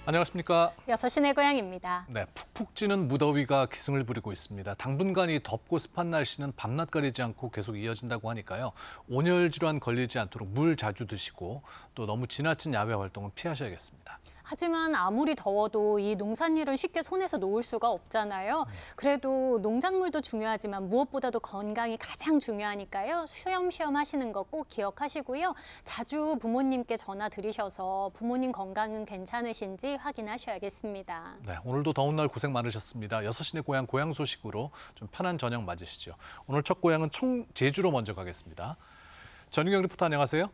안녕하십니까. 6시 내 고향입니다. 네, 푹푹 찌는 무더위가 기승을 부리고 있습니다. 당분간 이 덥고 습한 날씨는 밤낮 가리지 않고 계속 이어진다고 하니까요. 온열 질환 걸리지 않도록 물 자주 드시고 또 너무 지나친 야외 활동은 피하셔야겠습니다. 하지만 아무리 더워도 이 농산일은 쉽게 손에서 놓을 수가 없잖아요. 그래도 농작물도 중요하지만 무엇보다도 건강이 가장 중요하니까요. 쉬엄쉬엄 하시는 거 꼭 기억하시고요. 자주 부모님께 전화 드리셔서 부모님 건강은 괜찮으신지 확인하셔야겠습니다. 네, 오늘도 더운 날 고생 많으셨습니다. 6시 내 고향 소식으로 좀 편한 저녁 맞으시죠. 오늘 첫 고향은 제주로 먼저 가겠습니다. 전유경 리포터 안녕하세요.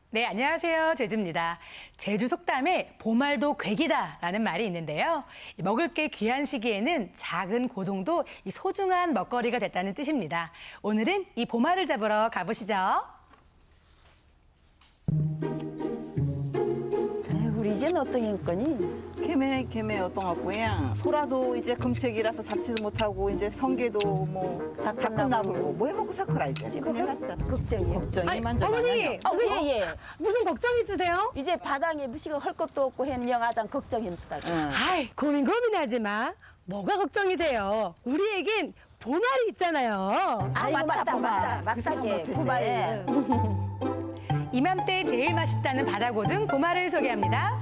네, 안녕하세요. 제주입니다. 제주 속담에 보말도 괴기다라는 말이 있는데요. 먹을 게 귀한 시기에는 작은 고동도 이 소중한 먹거리가 됐다는 뜻입니다. 오늘은 이 보말을 잡으러 가보시죠. 우리 이제는 어떤 거니? 개매 어떤 거고요. 소라도 이제 금책이라서 잡지도 못하고 이제 성게도 뭐 다 끝나버리고 뭐 해먹고 사커라 이제 큰일 났죠. 걱정이에요. 걱정이 만져 어머니, 예. 무슨 걱정 있으세요? 이제 바닥에 무식을 할 것도 없고 현명하장 걱정입니다. 아이, 고민하지 마. 뭐가 걱정이세요? 우리에겐 보말이 있잖아요. 아이고 맞다. 그 생각 맞다게 못했어요. 구발. 이맘때 제일 맛있다는 바다고등 보말을 소개합니다.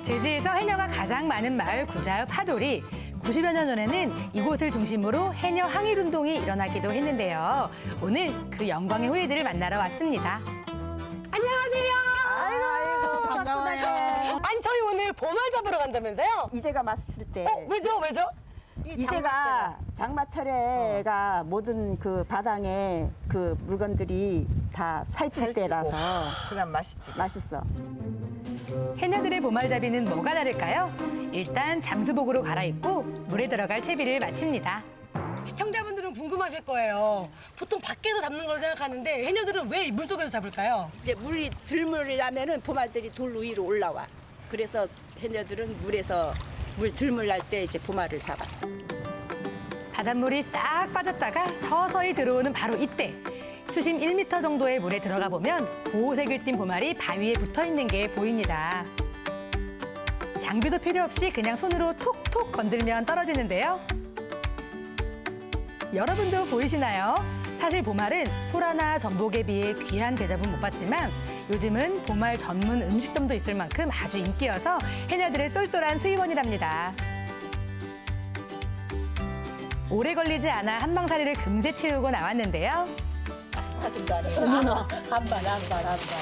제주에서 해녀가 가장 많은 마을 구자읍 하돌이 90여 년 전에는 이곳을 중심으로 해녀 항일운동이 일어나기도 했는데요. 오늘 그 영광의 후예들을 만나러 왔습니다. 안녕하세요. 아이고 반가워요. 아니 저희 오늘 보말 잡으러 간다면서요? 이제가 맛있을 때. 왜죠? 이제가 장마철에가 모든 그 바닥에 그 물건들이 다 살찔 때라서 그럼 맛있지. 맛있어. 해녀들의 보말잡이는 뭐가 다를까요? 일단 잠수복으로 갈아입고 물에 들어갈 채비를 마칩니다. 시청자분들은 궁금하실 거예요. 보통 밖에서 잡는 걸 생각하는데 해녀들은 왜 물속에서 잡을까요? 이제 물이 들물이라면은 보말들이 돌 위로 올라와. 그래서 해녀들은 물에서 물 들물 날 때 이제 보말을 잡아. 바닷물이 싹 빠졌다가 서서히 들어오는 바로 이때 수심 1m 정도의 물에 들어가 보면 보호색을 띤 보말이 바위에 붙어 있는 게 보입니다. 장비도 필요 없이 그냥 손으로 톡톡 건들면 떨어지는데요. 여러분도 보이시나요? 사실 보말은 소라나 전복에 비해 귀한 대접은 못 받지만 요즘은 보말 전문 음식점도 있을 만큼 아주 인기여서 해녀들의 쏠쏠한 수입원이랍니다. 오래 걸리지 않아 한방사리를 금세 채우고 나왔는데요. 한발.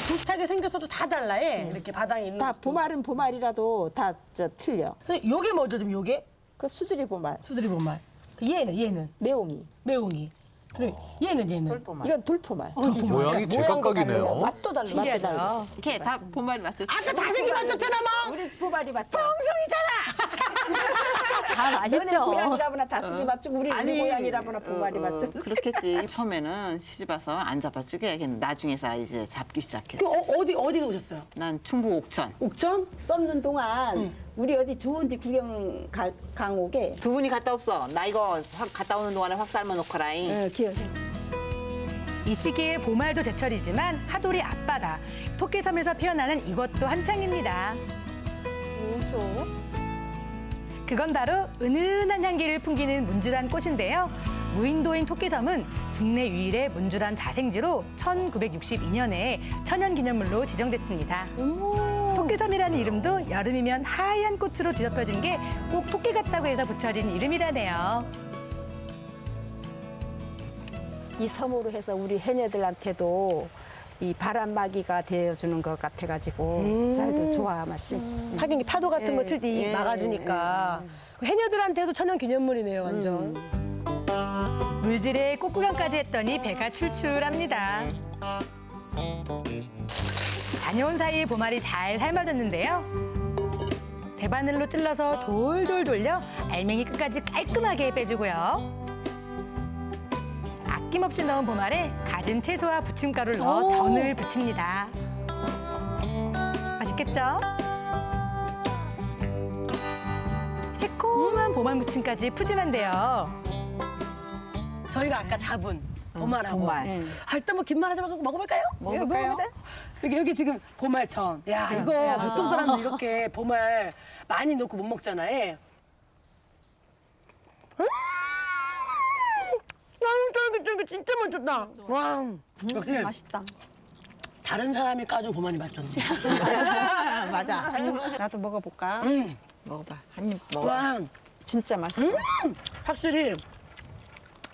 비슷하게 생겼어도 다 달라, 이렇게 바닥에 있는 다 것도. 보말은 보말이라도 다 틀려. 근데 요게 뭐죠, 지금 요게? 그 수두리 보말, 수드리 보말. 그 얘는 매옹이. 매웅이. 그리고 얘는. 이건 돌포말. 모양이 제각각이네요. 맛도 달라. 신기하죠? 이렇게 다 보말 맞죠? 아까 다생이 맞췄잖아, 뭐! 우리 보말이 맞죠? 다 너네 맛있죠? 고향이라보나 다스기 맞죠? 우리 고향이라보나 보말이 맞죠? 그렇겠지. 처음에는 시집 와서 안 잡아주게. 걔는 나중에서 이제 잡기 시작했지. 그 어디 오셨어요? 난 충북 옥천. 옥천? 썩는 동안 우리 어디 좋은 데 구경 강오게 두 분이 갔다 없어. 나 이거 확 갔다 오는 동안에 확 삶아 놓거라잉. 기억해. 이 시기에 보말도 제철이지만 하돌이 앞바다, 토끼섬에서 피어나는 이것도 한창입니다. 뭐죠? 그건 바로 은은한 향기를 풍기는 문주단 꽃인데요. 무인도인 토끼섬은 국내 유일의 문주단 자생지로 1962년에 천연기념물로 지정됐습니다. 토끼섬이라는 이름도 여름이면 하얀 꽃으로 뒤덮여진 게 꼭 토끼 같다고 해서 붙여진 이름이라네요. 이 섬으로 해서 우리 해녀들한테도 이 바람막이가 되어주는 것 같아가지고 잘들 좋아 맛이. 하긴 파도 같은 거 칠 때 막아주니까. 해녀들한테도 천연기념물이네요, 완전. 물질에 꽃구경까지 했더니 배가 출출합니다. 다녀온 사이에 보말이 잘 삶아졌는데요. 대바늘로 찔러서 돌돌 돌려 알맹이 끝까지 깔끔하게 빼주고요. 아낌없이 넣은 보말에 갖은 채소와 부침가루를 넣어 전을 부칩니다. 맛있겠죠? 새콤한 보말 무침까지 푸짐한데요. 저희가 아까 잡은 보말하고. 보말. 일단 뭐 김말 하지 말고 먹어볼까요? 먹을까요? 여기 지금 보말천. 야, 이거 보통 사람들 이렇게 보말 많이 넣고 못 먹잖아요. 쫄깃쫄깃 진짜 맛있다. 와, 역시 맛있다. 다른 사람이 까준 보말이 맛있네. 맞아. 나도 먹어볼까? 먹어봐. 한 입 먹어. 와, 진짜 맛있어. 확실히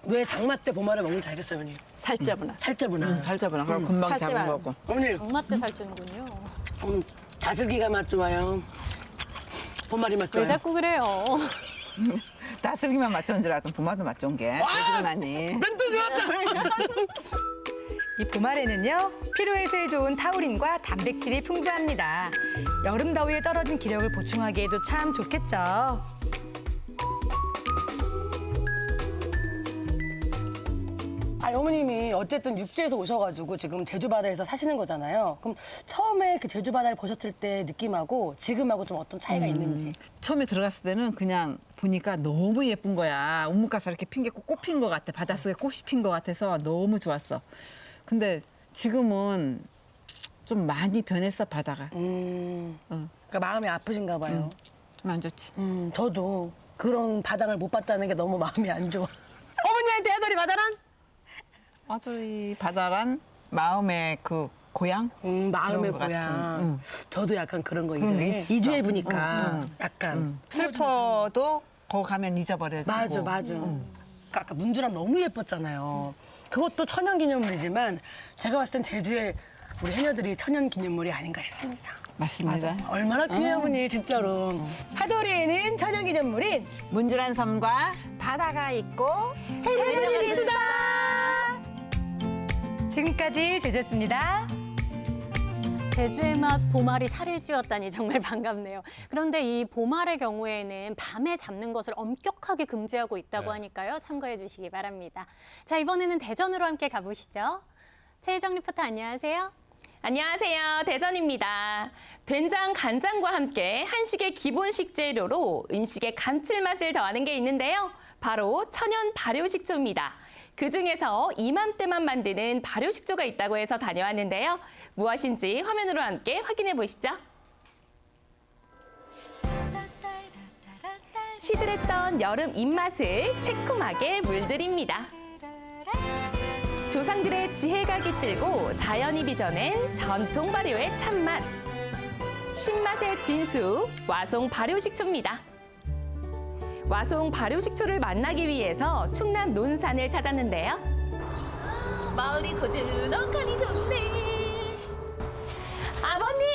왜 장마 때 보말을 먹는지 알겠어요, 어머니. 살짜구나. 살짜구나. 살자구나. 그럼 금방 살찌만. 잡은 거고. 어머니, 장마 때 살찌는군요. 다슬기가 맛 좋아요. 보말이 맛 좋아요. 왜 자꾸 그래요? 다슬기만 맞춰온 줄 알았더니 보마도 맞춰온 게. 왜지고 나니. 멘트 좋았다. 이 보말에는요, 피로해소에 좋은 타우린과 단백질이 풍부합니다. 여름 더위에 떨어진 기력을 보충하기에도 참 좋겠죠. 아니, 어머님이 어쨌든 육지에서 오셔가지고 지금 제주 바다에서 사시는 거잖아요. 그럼 처음에 그 제주 바다를 보셨을 때 느낌하고 지금하고 좀 어떤 차이가 있는지. 처음에 들어갔을 때는 그냥 보니까 너무 예쁜 거야. 우뭇가사 이렇게 핀 게 꽃 핀 것 같아. 바닷속에 꽃이 핀 것 같아서 너무 좋았어. 근데 지금은 좀 많이 변했어, 바다가. 그러니까 마음이 아프신가 봐요. 좀 안 좋지. 저도 그런 바닥을 못 봤다는 게 너무 마음이 안 좋아. 어머니한테 해더리 바다란? 아들이 바다란 마음의 그 고향? 마음의 그런 것 고향. 같은, 응. 저도 약간 그런 거 그런 게 이제 있어. 이주해 보니까 약간 슬퍼도 거기 가면 잊어버려지고. 맞아. 아까 문주란 너무 예뻤잖아요. 그것도 천연기념물이지만 제가 봤을 땐 제주에 우리 해녀들이 천연기념물이 아닌가 싶습니다. 맞습니다. 얼마나 귀해요, 어머니, 진짜로. 하도리에는 천연기념물인 문주란 섬과 바다가 있고 해녀들이 있어! 지금까지 제주였습니다. 제주의 맛 보말이 살을 찌웠다니 정말 반갑네요. 그런데 이 보말의 경우에는 밤에 잡는 것을 엄격하게 금지하고 있다고 하니까요. 참고해 주시기 바랍니다. 자, 이번에는 대전으로 함께 가보시죠. 최혜정 리포터 안녕하세요. 안녕하세요. 대전입니다. 된장, 간장과 함께 한식의 기본 식재료로 음식의 감칠맛을 더하는 게 있는데요. 바로 천연 발효식초입니다. 그중에서 이맘때만 만드는 발효식초가 있다고 해서 다녀왔는데요. 무엇인지 화면으로 함께 확인해 보시죠. 시들했던 여름 입맛을 새콤하게 물들입니다. 조상들의 지혜가 깃들고 자연이 빚어낸 전통 발효의 참맛. 신맛의 진수, 와송 발효식초입니다. 와송 발효식초를 만나기 위해서 충남 논산을 찾았는데요. 마을이 고즈넉하니 좋네. 아버님,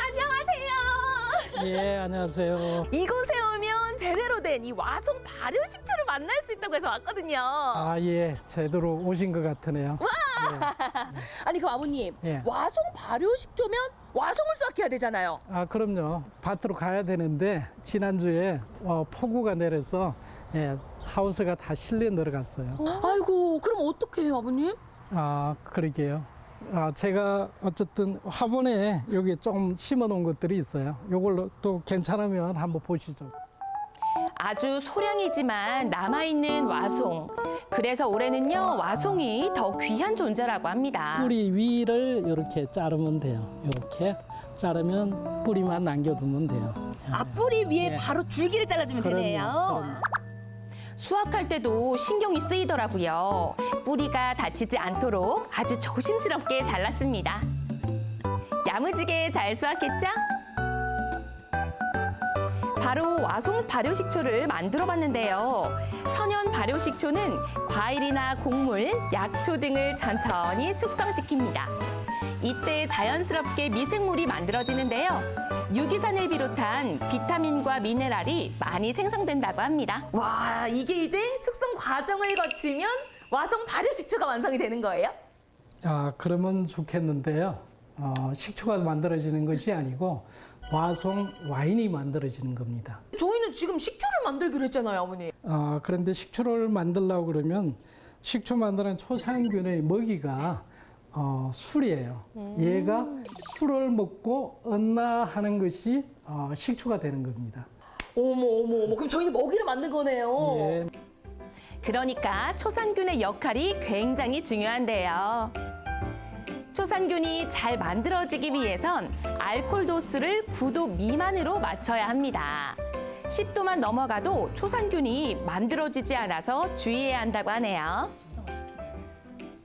안녕하세요. 예, 안녕하세요. 이곳에 오면 제대로 된 이 와송 발효식초를 만날 수 있다고 해서 왔거든요. 아, 예, 제대로 오신 것 같으네요. 아니 그럼 아버님, 예. 와송 발효식초면 와송을 수확해야 되잖아요. 아, 그럼요. 밭으로 가야 되는데 지난주에 폭우가 내려서 하우스가 다 실내 들어갔어요. 아이고, 그럼 어떻게 해요, 아버님? 아, 그러게요. 제가 어쨌든 화분에 여기 좀 심어 놓은 것들이 있어요. 이걸로 또 괜찮으면 한번 보시죠. 아주 소량이지만 남아있는 와송. 그래서 올해는요, 와송이 더 귀한 존재라고 합니다. 뿌리 위를 이렇게 자르면 돼요. 이렇게 자르면 뿌리만 남겨두면 돼요. 앞뿌리 위에 예. 바로 줄기를 잘라주면 그럼요. 수확할 때도 신경이 쓰이더라고요. 뿌리가 다치지 않도록 아주 조심스럽게 잘랐습니다. 야무지게 잘 수확했죠? 바로 와송 발효식초를 만들어봤는데요. 천연 발효식초는 과일이나 곡물, 약초 등을 천천히 숙성시킵니다. 이때 자연스럽게 미생물이 만들어지는데요. 유기산을 비롯한 비타민과 미네랄이 많이 생성된다고 합니다. 와, 이게 이제 숙성 과정을 거치면 와송 발효식초가 완성이 되는 거예요? 그러면 좋겠는데요. 식초가 만들어지는 것이 아니고 와송 와인이 만들어지는 겁니다. 저희는 지금 식초를 만들기로 했잖아요, 어머니. 그런데 식초를 만들려고 그러면 식초 만드는 초상균의 먹이가 술이에요. 얘가 술을 먹고 언나하는 것이 식초가 되는 겁니다. 어머. 그럼 저희는 먹이를 만든 거네요. 예. 그러니까 초상균의 역할이 굉장히 중요한데요. 초산균이 잘 만들어지기 위해선 알코올 도수를 9도 미만으로 맞춰야 합니다. 10도만 넘어가도 초산균이 만들어지지 않아서 주의해야 한다고 하네요.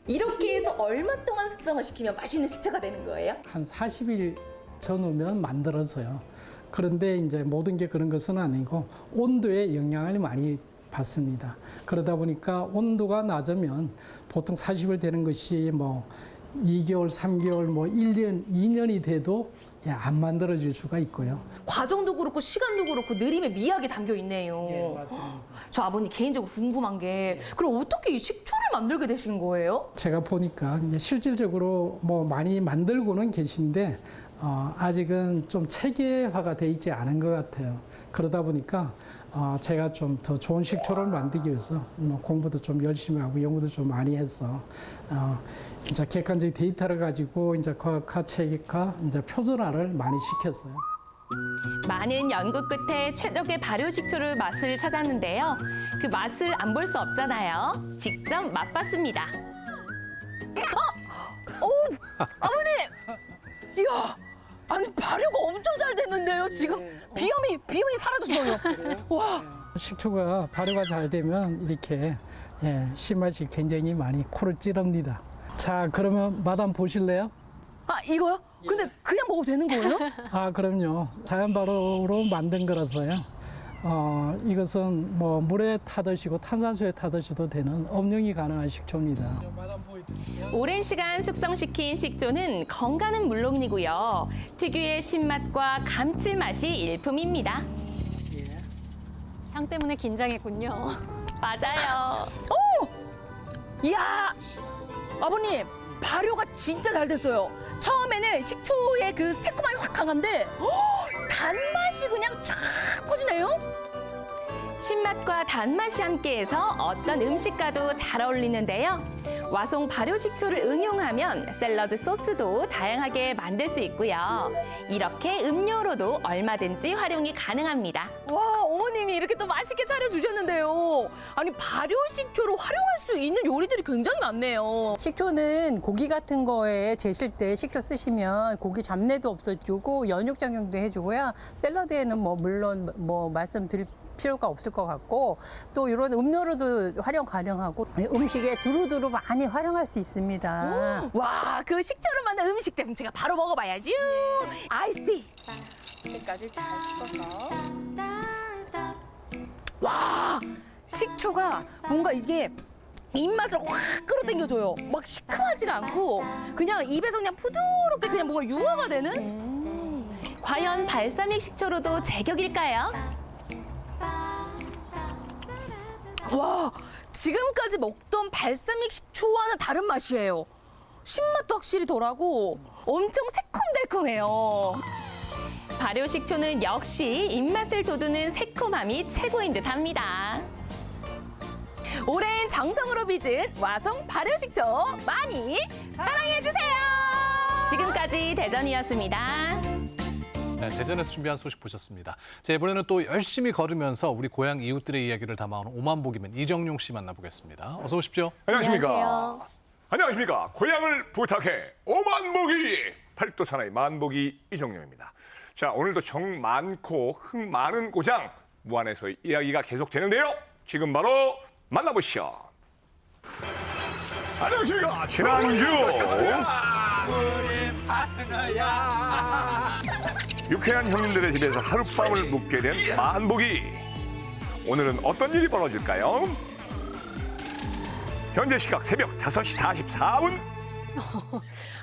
이렇게 해서 얼마 동안 숙성을 시키면 맛있는 식초가 되는 거예요? 한 40일 전후면 만들어서요. 그런데 이제 모든 게 그런 것은 아니고 온도에 영향을 많이 받습니다. 그러다 보니까 온도가 낮으면 보통 40일 되는 것이 뭐 2개월, 3개월, 뭐 1년, 2년이 돼도 안 만들어질 수가 있고요. 과정도 그렇고 시간도 그렇고 느림에 미학이 담겨 있네요. 예, 맞습니다. 저 아버님 개인적으로 궁금한 게 그럼 어떻게 이 식초를 만들게 되신 거예요? 제가 보니까 이제 실질적으로 뭐 많이 만들고는 계신데 아직은 좀 체계화가 돼 있지 않은 것 같아요. 그러다 보니까 제가 좀 더 좋은 식초를 만들기 위해서 뭐 공부도 좀 열심히 하고 연구도 좀 많이 해서 이제 객관적인 데이터를 가지고 이제 과학화, 체계화, 이제 표준화를 많이 시켰어요. 많은 연구 끝에 최적의 발효식초를 맛을 찾았는데요. 그 맛을 안 볼 수 없잖아요. 직접 맛봤습니다. 아버님! 이야! 아니 발효가 엄청 잘 됐는데요. 지금 비염이 사라졌어요. 와! 식초가 발효가 잘 되면 이렇게 신맛이 굉장히 많이 코를 찌릅니다. 자, 그러면 맛 한번 보실래요? 아 이거요? 근데 그냥 먹어도 되는 거예요? 아, 그럼요. 자연 발효로 만든 거라서요. 이것은 뭐 물에 타드시고 탄산수에 타드셔도 되는 업용이 가능한 식초입니다. 오랜 시간 숙성시킨 식초는 건강은 물론이고요. 특유의 신맛과 감칠맛이 일품입니다. 향 때문에 긴장했군요. 맞아요. 이야! 아버님 발효가 진짜 잘 됐어요. 처음에는 식초의 그 새콤함이 확 강한데 단맛이 그냥 쫙 퍼지네요. 신맛과 단맛이 함께해서 어떤 음식과도 잘 어울리는데요. 와송 발효식초를 응용하면 샐러드 소스도 다양하게 만들 수 있고요. 이렇게 음료로도 얼마든지 활용이 가능합니다. 와 어머님이 이렇게 또 맛있게 차려주셨는데요. 아니 발효식초로 활용할 수 있는 요리들이 굉장히 많네요. 식초는 고기 같은 거에 재실 때 식초 쓰시면 고기 잡내도 없어지고 연육 작용도 해주고요. 샐러드에는 뭐 물론 뭐 말씀드릴 필요가 없을 것 같고 또 이런 음료로도 활용 가능하고 음식에 두루두루 많이 활용할 수 있습니다. 와 그 식초로 만든 음식 때문에 제가 바로 먹어봐야죠. 아이스티. 색깔을 잘 섞어서. 와 식초가 뭔가 이게 입맛을 확 끌어당겨줘요. 막 시큼하지가 않고 그냥 입에서 그냥 부드럽게 그냥 뭔가 융화가 되는. 과연 발사믹 식초로도 제격일까요? 와 지금까지 먹던 발사믹 식초와는 다른 맛이에요. 신맛도 확실히 덜하고 엄청 새콤달콤해요. 발효식초는 역시 입맛을 돋우는 새콤함이 최고인 듯합니다. 오랜 정성으로 빚은 와송 발효식초 많이 사랑해주세요. 지금까지 대전이었습니다. 네, 대전에서 준비한 소식 보셨습니다. 자, 이번에는 또 열심히 걸으면서 우리 고향 이웃들의 이야기를 담아오는 오만복이면 이정용 씨 만나보겠습니다. 어서 오십시오. 안녕하십니까. 안녕하십니까. 고향을 부탁해 오만복이 팔도 사나이 만복이 이정용입니다. 자, 오늘도 정 많고 흥 많은 고장 무안에서 이야기가 계속되는데요. 지금 바로 만나보시죠. 안녕하십니까. 지난주 유쾌한 형님들의 집에서 하룻밤을 묵게 된 만복이. 오늘은 어떤 일이 벌어질까요? 현재 시각 새벽 5시 44분.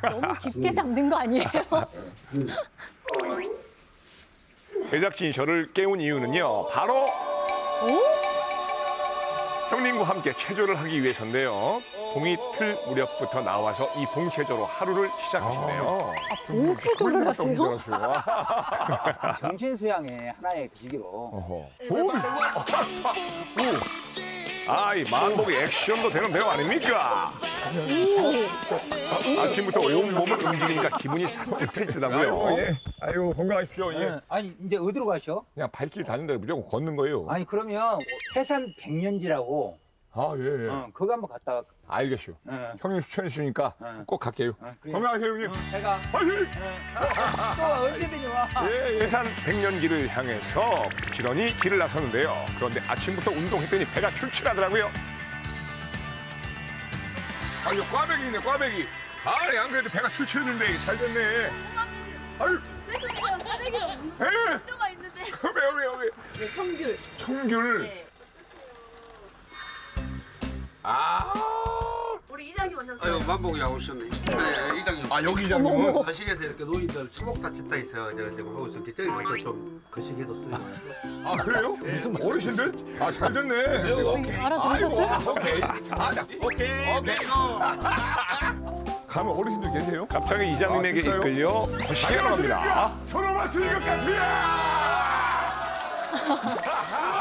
너무 깊게 잠든 거 아니에요? 제작진이 저를 깨운 이유는요. 바로 형님과 함께 체조를 하기 위해서인데요. 동이 틀 무렵부터 나와서 이 봉체조로 하루를 시작하신대요. 봉체조를 하세요? 정신수양의 하나의 기기로. 이 만복이 액션도 되는 배우 아닙니까? 아침부터 온몸을 움직이니까 기분이 산뜻해지더라고요. 예. 아이고 건강하십시오. 예. 아니 이제 어디로 가셔? 그냥 발길 다닌다 무조건 걷는 거예요. 아니 그러면 해산 백년지라고. 예. 그거 한번 갔다 알겠슈. 형님 추천해 주시니까 꼭 갈게요. 그래. 건강하세요, 형님. 제가 화이팅! 또 언제든지 와. 예, 예산 100년기를 향해서 부지런히 길을 나섰는데요. 그런데 아침부터 운동했더니 배가 출출하더라고요. 아, 이거 꽈배기 있네, 꽈배기. 아니, 안 그래도 배가 출출했는데 잘 됐네. 아유, 죄송해요. 사대기가 예. 운동화 있는데. 왜요? 네, 청귤. 청귤. 네. 아. 우리 이장님 오셨어요. 아유 만복이 하고 있었네. 네, 이장님. 아, 여기 이장님은? 거식에서 이렇게 노인들 수목다 쳤다 있어. 제가 지금 하고 있었는데 저기 가서 좀 거식해뒀어요. 아, 그래요? 무슨 어르신들? 아, 잘 됐네. 오케이. 알아들으셨어요? 아이고, 오케이. 아, 자, 오케이. 가면 어르신들 계세요? 갑자기 이장님에게 이끌려 거시기에 나갑니다. 저놈 왔으니 것 같으야!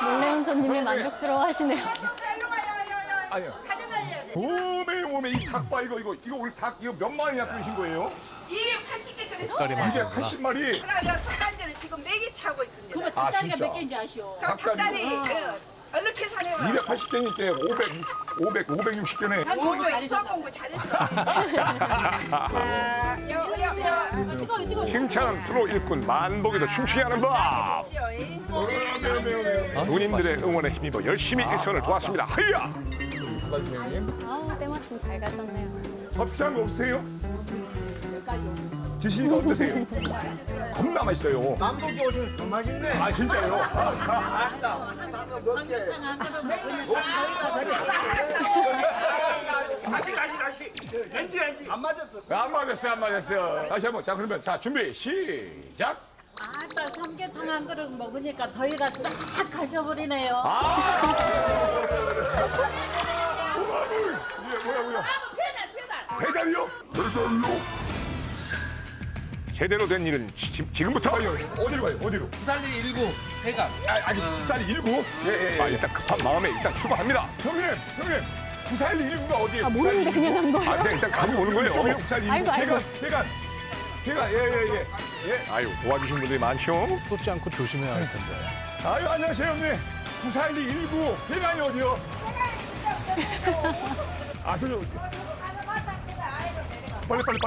놀래운 손님이 만족스러워하시네요. 아니요. 오메 이 닭 봐, 이거 오늘 닭 이거 몇 마리나 끓이신 거예요? 280개 끓였어요. 닭다리 많아요. 280마리. 그러니까 선단지를 지금 4개 차고 있습니다. 그러면 아, 닭다리가 진짜? 몇 개인지 아시오? 닭다리 얼른 계산해요. 280개니까 560개네. 공부 잘했어. 칭찬한 프로 일꾼 만복이도 춤추게 하는 법. 누님들의 응원에 힘입어 열심히 일선을 도왔습니다. 하야! 아우, 때마침 잘 가셨네요. 더 필요한 거 없으세요? 드시니까 어떠세요? 겁나 맛있어요. 만복이 오시면 더 맛있네. 아, 진짜요? 다시. 렌지. 안 맞았어. 안 맞았어. 다시 한번. 자, 그러면 자, 준비 시작. 아따 삼계탕 한 그릇 먹으니까 더위가 싹 가셔버리네요. 뭐야? 배달이요? 제대로 된 일은 지금부터. 어디로 가요? 어디로? 부산리 19 대감. 아니, 부산리 19? 예. 아, 일단 급한 마음에 일단 출발합니다. 형님. 부산리 19가 어디예요? 아, 모르는데 그냥 간 거예요? 아, 그냥 일단 가고 오는 거예요. 이쪽이요, 부산리 19. 아이고. 대간. 예. 아유, 도와주신 분들이 많죠? 쏟지 않고 조심해야 할 텐데. 아유, 안녕하세요, 형님. 부산리 19. 대간이 어디요? 아,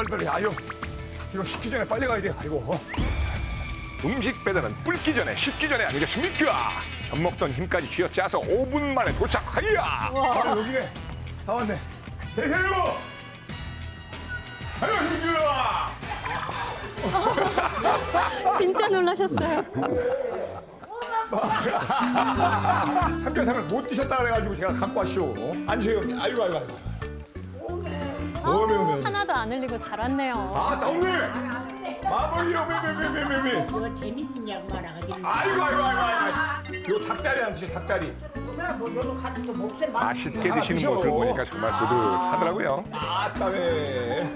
빨리. 아유, 이거 식기 전에 빨리 가야 돼요. 아이고. 음식 배달은 뿔기 전에 식기 전에 아니겠습니까? 젖 먹던 힘까지 쥐어짜서 5분 만에 도착. 하이야! 아, 여기네. 다 왔네. 대세요! 아유, 형규야! 진짜 놀라셨어요. 삼계탕을 못 드셨다 그래가지고 제가 갖고 왔쇼. 앉으세요, 형님. 아이고. 오메. 하나도 안 흘리고 잘 왔네요. 아, 나오네! 마블이요, 매. 이거 재밌으냐고 말하거든요. 아이고. 이거 닭다리 안 드세요, 닭다리. 맛있게 드시는 모습을 보니까 정말 뿌듯하더라고요. 아따네.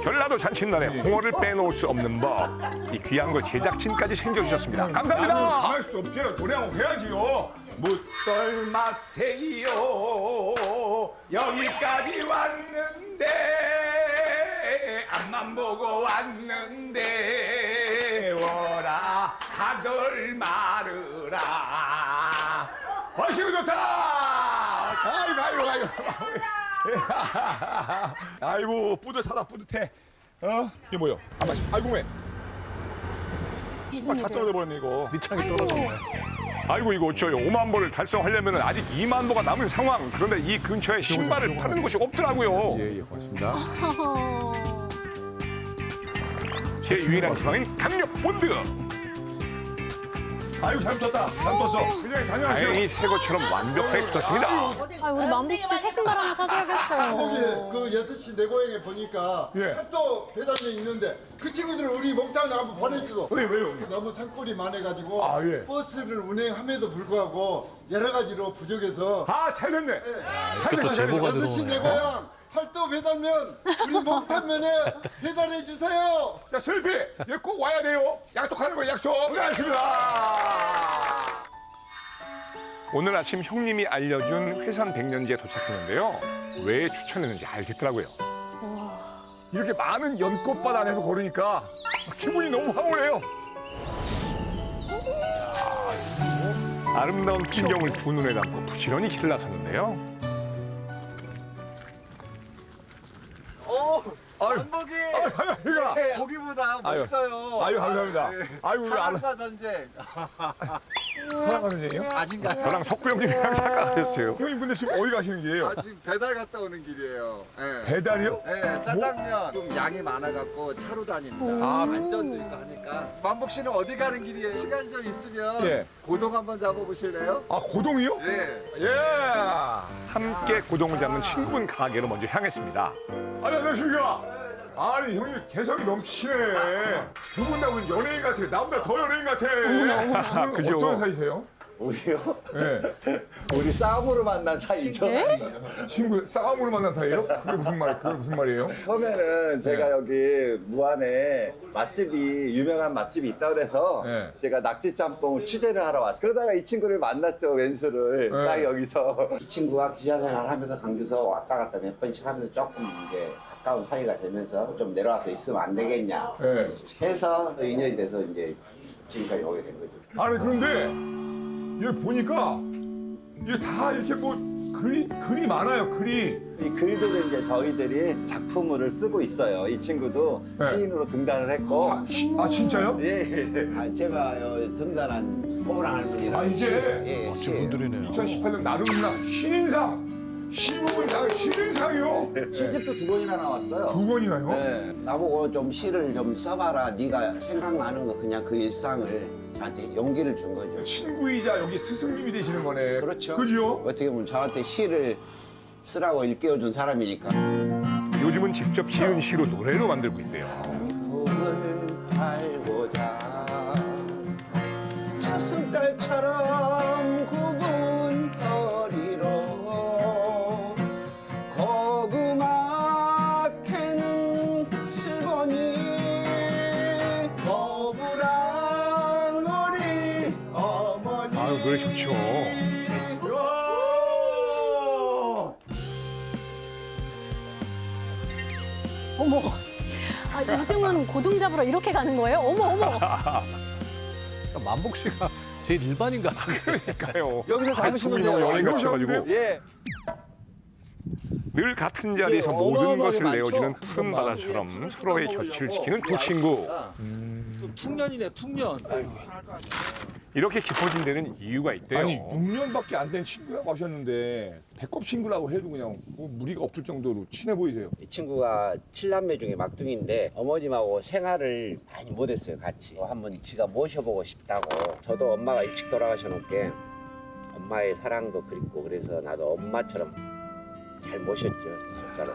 전라도 잔칫날에 홍어를 빼놓을 수 없는 법. 이 귀한 걸 제작진까지 챙겨주셨습니다. 감사합니다. 가만히 수 없지요. 노래 한곡 해야지요. 묻덜 마세요. 여기까지 왔는데 앞만 보고 왔는데 워라 하들 말으라. 얼씨구 좋다. 아이고 뿌듯해. 이게 뭐야? 아, 아이고 왜? 다 떨어져 버렸네 이거. 밑창이 떨어졌네. 아이고 이거 어쩌요? 5만 보를 달성하려면 아직 2만 보가 남은 상황. 그런데 이 근처에 신발을 파는 곳이 없더라고요. 예, 고맙습니다. 제 유일한 희망인 강력 본드. 아이고 잘 붙었다. 잘 붙었어. 그냥 다녀가시오. 다행히 새 것처럼 완벽하게 붙었습니다. 아, 우리 만복 씨 새 신발 하나 사줘야겠어요. 거기 그 6시 내 고향에 보니까 또 배달이 있는데 그 친구들을 우리 목탕에 한번 보내주소. 왜요? 너무 산골이 많아가지고 예. 버스를 운행함에도 불구하고 여러 가지로 부족해서 잘 됐네. 또 제보가 6시 내 들어오네요. 고향 팔도 배달면 우리 목탕면에 배달해 주세요. 자, 슬피, 얘 꼭 와야 돼요. 약속하는 걸 약속. 고생하셨습니다. 오늘 아침 형님이 알려준 회산 백년지에 도착했는데요. 왜 추천했는지 알겠더라고요. 이렇게 많은 연꽃밭 안에서 걸으니까 기분이 너무 황홀해요. 아름다운 풍경을 두 눈에 담고 부지런히 길을 나섰는데요. 만복이 하나가 거기보다 아유, 멋져요. 아유, 감사합니다. 아유, 우리 사랑과 전쟁. 사랑과 전쟁이요? 아닌가요? 저랑 석구 형님이랑 착각하셨어요. 형님 근데 지금 어디 가시는 길이에요? 지금 배달 갔다 오는 길이에요. 네. 배달이요? 네, 짜장면 좀 양이 많아갖고 차로 다닙니다. 안전도 있고 하니까. 만복 씨는 어디 가는 길이에요? 시간이 좀 있으면 예. 고동 한번 잡아보실래요? 아, 고동이요? 예. 예. 함께 고동을 잡는 친구분 가게로 먼저 향했습니다. 아니, 안녕하십니까? 아니, 형님 개성이 넘치네. 두 분 다 우리 연예인 같아요. 나보다 더 연예인 같아. 그죠? 어떤 사이세요? 우리요? 네. 우리 싸움으로 만난 사이죠. 친구 싸움으로 만난 사이예요? 그게 무슨 말이에요? 처음에는 제가 여기 무안에 맛집이 유명한 맛집이 있다고 그래서 네. 제가 낙지 짬뽕을 취재를 하러 왔어요. 그러다가 이 친구를 만났죠, 왼수를. 네. 딱 여기서. 이 친구가 기자 생활하면서 강주서 왔다 갔다 몇 번씩 하면서 조금 이제 가까운 사이가 되면서 좀 내려와서 있으면 안 되겠냐 네. 해서 인연이 돼서 이제 지금까지 오게 된 거죠. 아니, 그런데 여기 보니까 이게 다 이렇게 뭐 글이 많아요, 글이. 이 글들을 이제 저희들이 작품으를 쓰고 있어요. 이 친구도 네. 시인으로 등단을 했고. 아, 진짜요? 예. 제가 등단한 꼬부랑 할머니랑 아, 이제 예, 멋진 분들이네요. 2018년 나름나 신인상. 시국은 나 신인상이요. 시집도 2권이나 나왔어요. 2권이나요? 네. 나보고 좀 시를 좀 써봐라. 네가 생각나는 거 그냥 그 일상을 저한테 용기를 준 거죠. 친구이자 여기 스승님이 되시는 거네. 그렇죠. 그죠? 어떻게 보면 저한테 시를 쓰라고 일깨워준 사람이니까. 요즘은 직접 지은 시로 노래로 만들고 있대요. 꿈을 알고자 젖승달처럼 굽은 허리로 고구마캐는 슬보니 거부랑 우리 어머니. 아유, 노래 좋죠. 어머. 아, 요즘은 고동 잡으러 이렇게 가는 거예요? 어머, 어머. 만복 씨가 제일 일반인 같은 그러니까요. 여기서 잡으시면 돼요. 연예인 같아가지고. 예. 늘 같은 자리에서 예, 모든 어마어마하게 것을 많죠? 내어주는 푸른 바다처럼 서로의 곁을 지키는 두 친구. 풍년이네, 풍년. 이렇게 깊어진 데는 이유가 있대요. 아니 6년밖에 안 된 친구라고 하셨는데 배꼽 친구라고 해도 그냥 뭐 무리가 없을 정도로 친해 보이세요. 이 친구가 7남매 중에 막둥인데 어머님하고 생활을 많이 못했어요, 같이. 한번 지가 모셔보고 싶다고. 저도 엄마가 일찍 돌아가셔놓게 엄마의 사랑도 그립고 그래서 나도 엄마처럼 잘 모셨죠, 진짜로.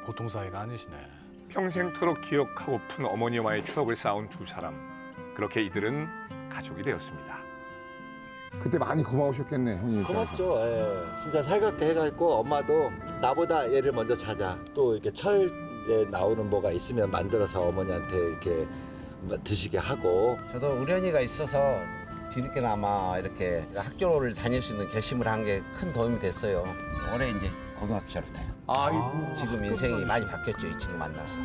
보통 사이가 아니시네. 평생토록 기억하고픈 어머니와의 추억을 쌓은 두 사람. 그렇게 이들은 가족이 되었습니다. 그때 많이 고마우셨겠네, 형님. 고맙죠. 예. 진짜 살갑게 해갖고 엄마도 나보다 얘를 먼저 자자. 또 이렇게 철에 나오는 뭐가 있으면 만들어서 어머니한테 이렇게 뭔가 드시게 하고. 저도 우연히가 있어서 뒤늦게나마 이렇게 학교를 다닐 수 있는 결심을 한 게 큰 도움이 됐어요. 올해 이제 고등학교 졸업해요. 아이고. 지금 인생이 많이 바뀌었죠, 이 친구 만나서.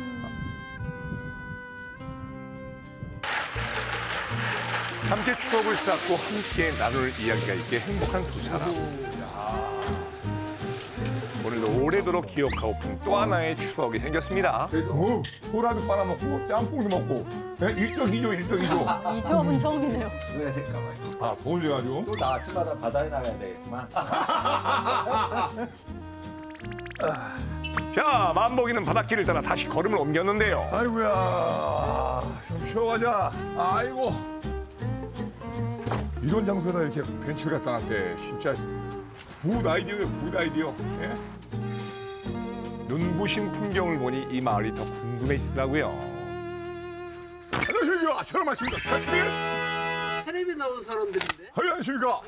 함께 추억을 쌓고 함께 나눌 이야기가 있게 행복한 두 사람. 오늘도 오래도록 기억하고픈 또 하나의 추억이 생겼습니다. 소라도 빨아먹고 짬뽕도 먹고 일석이조. 이 조합은 처음이네요. 누워야 될까 봐요. 아, 어울려가지고. 또 나 아침마다 바다에 나가야 되겠구만. 자, 만복이는 바닷길을 따라 다시 걸음을 옮겼는데요. 아이고야, 좀 쉬어가자. 아이고. 이런 장소에다 이렇게 벤치를 갖다 놨대. 진짜 굿 아이디어예요, 굿 아이디어. 예? 눈부신 풍경을 보니 이 마을이 더 궁금해지더라고요. 안녕하십니까. 저랑 맞습니다. 텔레비 나온 사람들인데? 안녕하십니까.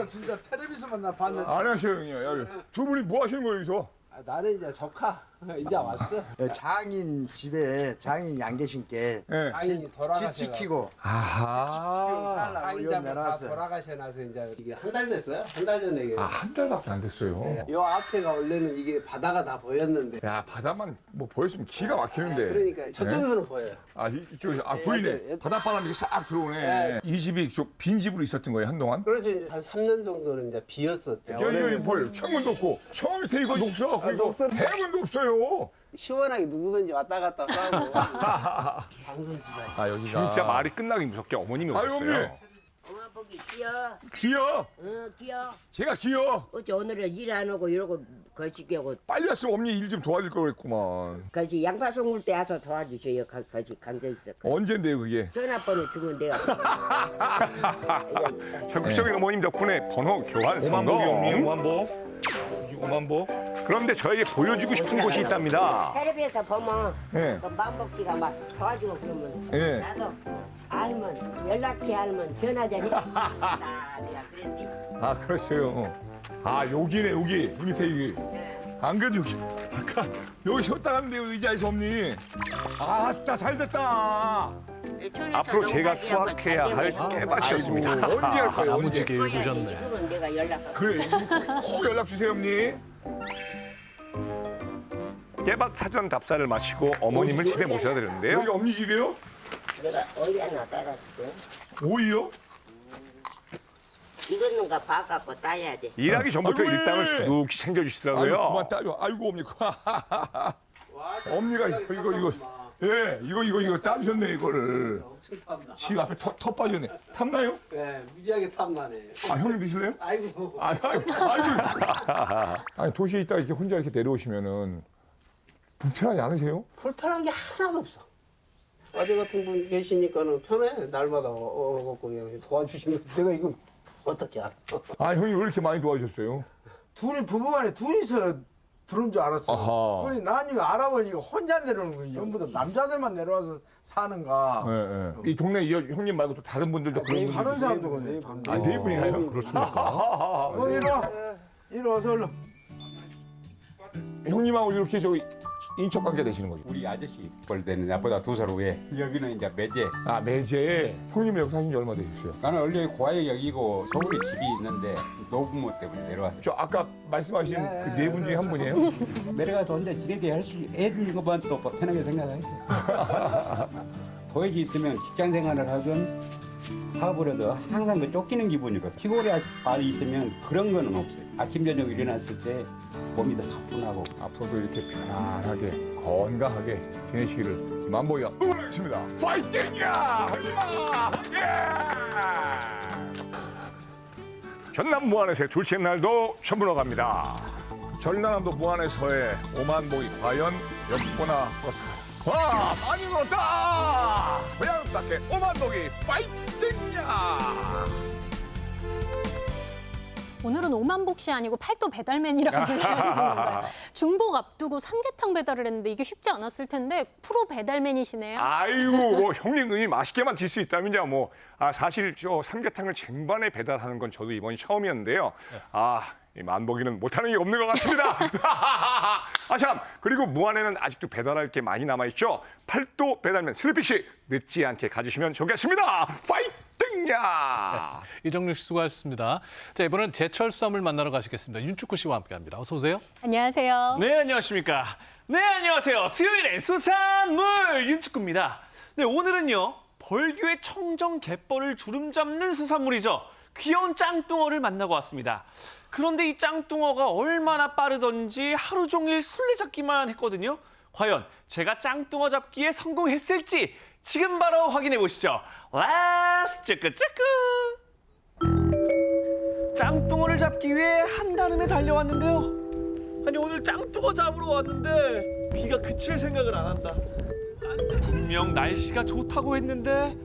진짜 텔레비에서만 나 봤는데. 안녕하세요, 형님. 여기 두 분이 뭐 하시는 거예요, 여기서? 나는 이제 조카. 이제 왔어? 장인 집에 장인 양 계신께 장인이 돌아가셔. 집 지키고 아하. 살라고 여 다 내놨어요. 돌아가셔놔서 이제 이게 한 달 됐어요? 한 달 전에 이게. 한 달밖에 안 됐어요. 요 앞에가 원래는 이게 바다가 다 보였는데. 야 바다만 뭐 보였으면 기가 막히는데. 그러니까 저쪽에서는 보여요. 이쪽에서 보이네. 바닷바람이 싹 들어오네. 이 집이 빈 집으로 있었던 거예요 한동안? 그렇죠. 이제 한 3년 정도는 이제 비었었죠. 여기 볼 창문도 없고 처음 밑에 이거 녹서 그리고 대문도 없어요. 시원하게 누구든지 왔다 갔다 하고. 방송지가. 여기가 진짜 말이 끝나기 무섭게 어머님이 아유, 오셨어요. 어머니. 보기 귀여. 귀여? 응, 귀여. 제가 귀여? 어째 오늘은 일 안 오고 이러고 거시기하고 빨리 왔으면 어머니 일 좀 도와줄 걸 그랬구만. 거시 양파 송물 때 와서 도와주세요. 거시 감자 있어. 언젠데요 그게? 전화번호 주면 내가. 적극적인 어머님 덕분에 번호 교환 성공. 오만보. 그런데 저에게 보여주고 싶은 곳이 있답니다. 텔레비에서 보면 예. 그 만복지가 막 도와주고 그러면 예. 나도 알면 연락해 알면 전화자니 내가 그랬지. 그러세요. 여기네 여기 이 밑에 여기. 안 그래도 여기 아까 여기 쉬었다 갔는데 의자에서 어머니. 아따 잘됐다. 앞으로 제가 수확해야 할 깨밭이었습니다. 아이고, 언제 할 거예요? 야무지게 언제? 읽으셨네. 이건 내가 연락하고. 그래 꼭 연락 주세요 어머니. 깨밭 사전 답사를 마치고 어머님을 집에 모셔야 되는데요. 여기 어머니 집이에요? 내가 오이 하나 따라줄게. 오이요? 이거는가 봐갖고 따야 돼. 일하기 전부터 아이고, 일당을 두둑히 챙겨주시더라고요. 아이고 그만 따줘. 아이고 어머니. 어머니가 이거 예 이거 따주셨네 이거를. 집 앞에 턱 빠졌네. 탐나요? 네, 무지하게 탐나네. 형님 드실래요? 아이고. 아니 도시에 있다가 이렇게 혼자 이렇게 내려오시면은 불편하지 않으세요? 불편한 게 하나도 없어. 아재 같은 분 계시니까는 편해. 날마다 오고 그냥 도와주시면 내가 이거 어떻게 알아? 형님 왜 이렇게 많이 도와주셨어요? 둘이 부부간에 둘이서 들어온 줄 알았어. 아하. 그러니 나중에 알아보니까 혼자 내려오는 거예요. 전부 다 남자들만 내려와서 사는가. 이 동네 형님 말고 또 다른 분들도 그런 분들 다른 있어요? 사람도 그래. 네 분이나요? 그렇습니까? 이리 와서 얼른. 형님하고 이렇게 인척 관계 되시는 거죠? 우리 아저씨 볼 때는 나보다 2살 후에 여기는 이제 매제. 매제. 형님 여기 사신 지 얼마 되셨어요? 나는 원래 고향이 여기고 서울에 집이 있는데 노부모 때문에 내려왔어요. 저 아까 말씀하신 그 네 분 중에 한 분이에요? 내려가서 혼자 지내게 할 수, 애들 것만 또 편하게 생각하죠. 거기 있으면 직장 생활을 하든 사업을 해도 항상 그 쫓기는 기분이거든. 시골에 있으면 그런 거는 없어요. 아침 저녁 일어났을 때 몸이 더 가뿐하고. 앞으로도 이렇게 편안하게 건강하게 지내시기를 만보기가 응원하겠습니다. 파이팅이야! 전남 무안에서의 둘째 날도 처분어 갑니다. 전라남도 무안에서의 오만복이 과연 엿보나 떴을까요? 많이 물었다! 고향 밖에 오만복이 파이팅이야! 오늘은 오만복시 아니고 팔도 배달맨이라고 불러야 되는 건가요? 중복 앞두고 삼계탕 배달을 했는데 이게 쉽지 않았을 텐데 프로 배달맨이시네요. 아이고 형님 눈이 맛있게만 들 수 있다면요 사실 저 삼계탕을 쟁반에 배달하는 건 저도 이번이 처음이었는데요. 이 만복이는 못하는 게 없는 것 같습니다. 참 그리고 무안에는 아직도 배달할 게 많이 남아있죠. 팔도 배달맨 슬리피 씨 늦지 않게 가주시면 좋겠습니다. 파이팅야! 이정렬 씨 수고하셨습니다. 자, 이번엔 제철 수산물 만나러 가시겠습니다. 윤축구 씨와 함께합니다. 어서 오세요. 안녕하세요. 네, 안녕하십니까. 네, 안녕하세요. 수요일엔 수산물 윤축구입니다. 네, 오늘은요. 벌교의 청정 갯벌을 주름 잡는 수산물이죠. 귀여운 짱뚱어를 만나고 왔습니다. 그런데 이 짱뚱어가 얼마나 빠르던지 하루 종일 술래잡기만 했거든요. 과연 제가 짱뚱어 잡기에 성공했을지 지금 바로 확인해 보시죠. 렛츠 쭈꾸쭈꾸. 짱뚱어를 잡기 위해 한다름에 달려왔는데요. 아니 오늘 짱뚱어 잡으러 왔는데 비가 그칠 생각을 안 한다. 분명 날씨가 좋다고 했는데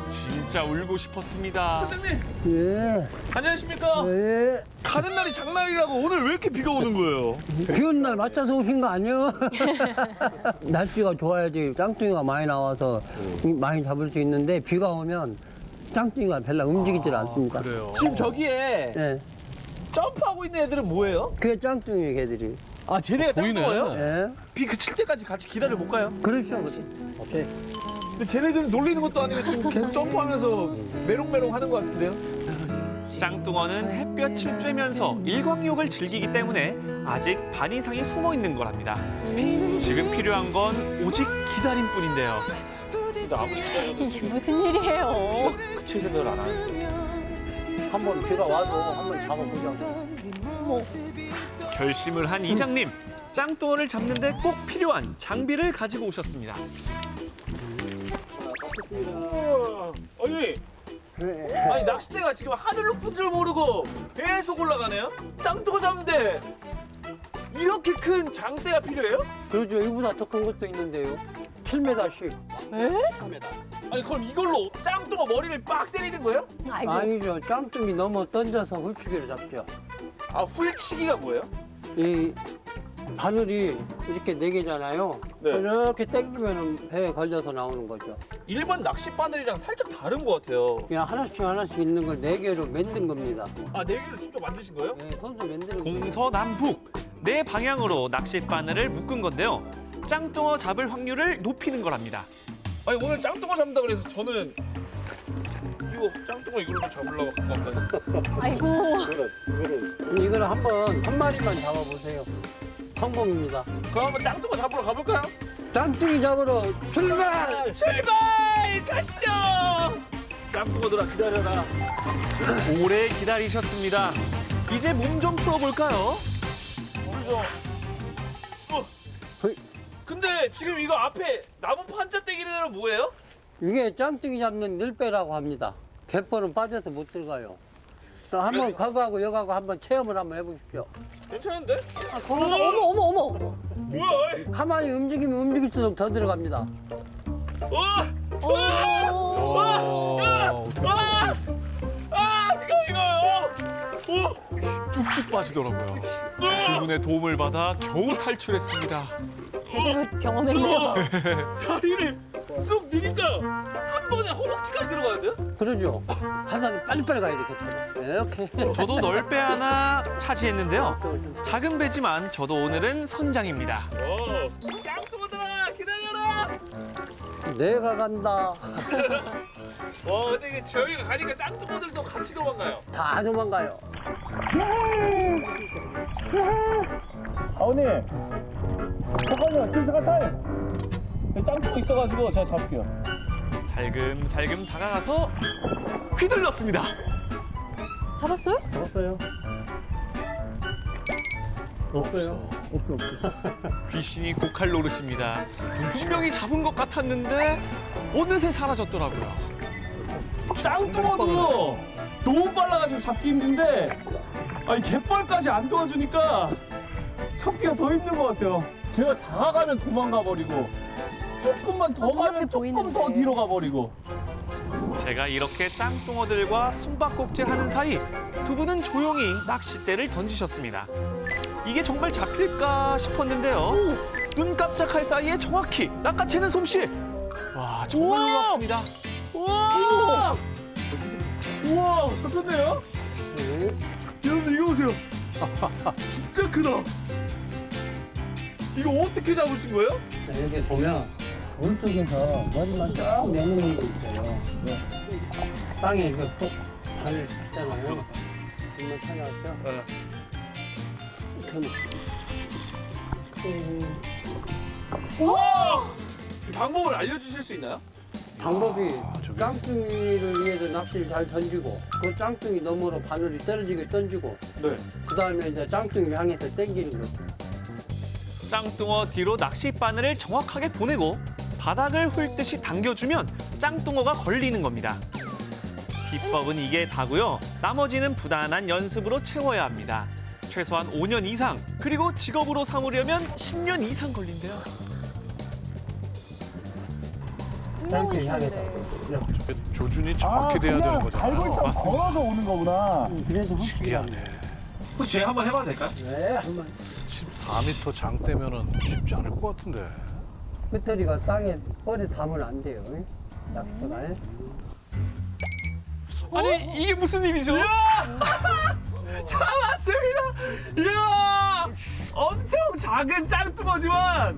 진짜 울고 싶었습니다. 선생님. 예. 안녕하십니까? 예. 가는 날이 장날이라고 오늘 왜 이렇게 비가 오는 거예요? 비 오는 날 맞춰서 오신 거 아니에요? 날씨가 좋아야지 짱뚱이가 많이 나와서 많이 잡을 수 있는데 비가 오면 짱뚱이가 별로 움직이질 않습니다. 그래요? 지금 저기에 네. 점프하고 있는 애들은 뭐예요? 그게 짱뚱이 개들이. 아, 쟤네가 보이네. 짱뚱어예요? 예. 비 그칠 때까지 같이 기다려 볼까요? 그렇죠. 오케이. 근데 쟤네들은 놀리는 것도 아니고 지금 계속 점프하면서 메롱메롱 하는 것 같은데요? 짱뚱어는 햇볕을 쬐면서 일광욕을 즐기기 때문에 아직 반 이상이 숨어 있는 거랍니다. 지금 필요한 건 오직 기다림뿐인데요. 근데 아무리 기다려도 이게 무슨 일이에요? 그칠 생각을 안 하겠어. 한번 비가 와도 한번 잡아보자. 결심을 한 이장님, 짱뚱어를 잡는데 꼭 필요한 장비를 가지고 오셨습니다. 아니 낚싯대가 지금 하늘 높은 줄 모르고 계속 올라가네요? 짱뚱어 잡는데 이렇게 큰 장대가 필요해요? 그렇죠. 이보다 더 큰 것도 있는데요. 7m씩. 에? 아니 그럼 이걸로 짱뚱어 머리를 빡 때리는 거예요? 아니죠. 짱뚱이 넘어 던져서 훌치기를 잡죠. 아 훌치기가 뭐예요? 이 바늘이 이렇게 4개잖아요. 네. 이렇게 당기면 배에 걸려서 나오는 거죠. 일반 낚시 바늘이랑 살짝 다른 것 같아요. 그냥 하나씩 있는 걸 4개로 만든 겁니다. 아 4개를 직접 만드신 거예요? 네, 손수 만드는 거예요. 동서남북 네 방향으로 낚싯바늘을 묶은 건데요. 짱뚱어 잡을 확률을 높이는 거랍니다. 아니 오늘 짱뚱어 잡는다 그래서 저는 이거 짱뚱어 이걸로 잡으려고 갖고 왔거든요. 아이고. 이거를 한 마리만 잡아보세요. 성공입니다. 그럼 한번 짱뚱어 잡으러 가볼까요? 짱뚱이 잡으러 출발! 출발! 가시죠! 짱뚱어들아 기다려라. 오래 기다리셨습니다. 이제 몸 좀 풀어볼까요? 그죠? 근데 지금 이거 앞에 나무 판자떼기는 뭐예요? 이게 짱뚱이 잡는 늘배라고 합니다. 갯벌은 빠져서 못 들어가요. 한번 거기하고 여기하고 한번 체험을 한번 해보십시오. 괜찮은데? 아, 걸어서 어머. 뭐야? 가만히 움직이면 움직일수록 더 들어갑니다. 쭉쭉 빠지더라고요. 두 분의 도움을 받아 겨우 탈출했습니다. 제대로 경험했네요. 다리를 쑥 넣으니까 한 번에 허벅지까지 들어가는데요? 그러죠. 하나는 빨리빨리 가야 되겠죠. 이렇게. 저도 널배 하나 차지했는데요. 작은 배지만 저도 오늘은 선장입니다. 짱뚱어들아 기다려라! 내가 간다. 근데 이게 저희가 가니까 짱뚱어들도 같이 도망가요. 다 도망가요. 아버님 잠깐만요. 지금 잠깐 타임. 짱뚱어 있어가지고 제가 잡을게요. 살금살금 다가가서 휘둘렀습니다. 잡았어요? 잡았어요. 없어요. 귀신이 고칼 노릇입니다. 분명히 잡은 것 같았는데 어느새 사라졌더라고요. 짱뚱어도 너무 빨라가지고 잡기 힘든데 아니 갯벌까지 안 도와주니까 잡기가 더 힘든 것 같아요. 제가 다가가면 도망가 버리고 조금만 더 가면 조금 더 뒤로 가 버리고. 제가 이렇게 짱뚱어들과 숨바꼭질하는 사이 두 분은 조용히 낚싯대를 던지셨습니다. 이게 정말 잡힐까 싶었는데요. 눈 깜짝할 사이에 정확히 낚아채는 솜씨. 와, 정말 놀랍습니다. 우와! 우와, 잡혔네요? 여러분 이거 보세요. 진짜 크다. 이거 어떻게 잡으신 거예요? 여기 보면 물속에서 머리만 쭉 내놓는 게 있어요. 땅에 이거 푹 발을 찼잖아요. 한번 찾아왔죠? 우와! 이 방법을 알려주실 수 있나요? 방법이 짱뚱이를 위해서 낚시를 잘 던지고 그 짱뚱이 너머로 바늘이 떨어지게 던지고 네. 그 다음에 이제 짱뚱이를 향해서 당기는 거죠. 짱뚱어 뒤로 낚싯바늘을 정확하게 보내고 바닥을 훑듯이 당겨주면 짱뚱어가 걸리는 겁니다. 비법은 이게 다고요. 나머지는 부단한 연습으로 채워야 합니다. 최소한 5년 이상, 그리고 직업으로 삼으려면 10년 이상 걸린대요. 짱뚱이 향해서. 조준이 정확히 돼야 되는 거잖아요. 맞습니다. 걸어서 오는 거구나. 그래서 신기하네. 혹시 제가 한번 해봐도 될까요? 네, 한번. 14m 장대면은 쉽지 않을 것 같은데. 배터리가 땅에 뻘에 닿으면 안 돼요. 낚시가. 아니, 이게 무슨 일이죠? 잡았습니다! 이야! 엄청 작은 짱뚱어지만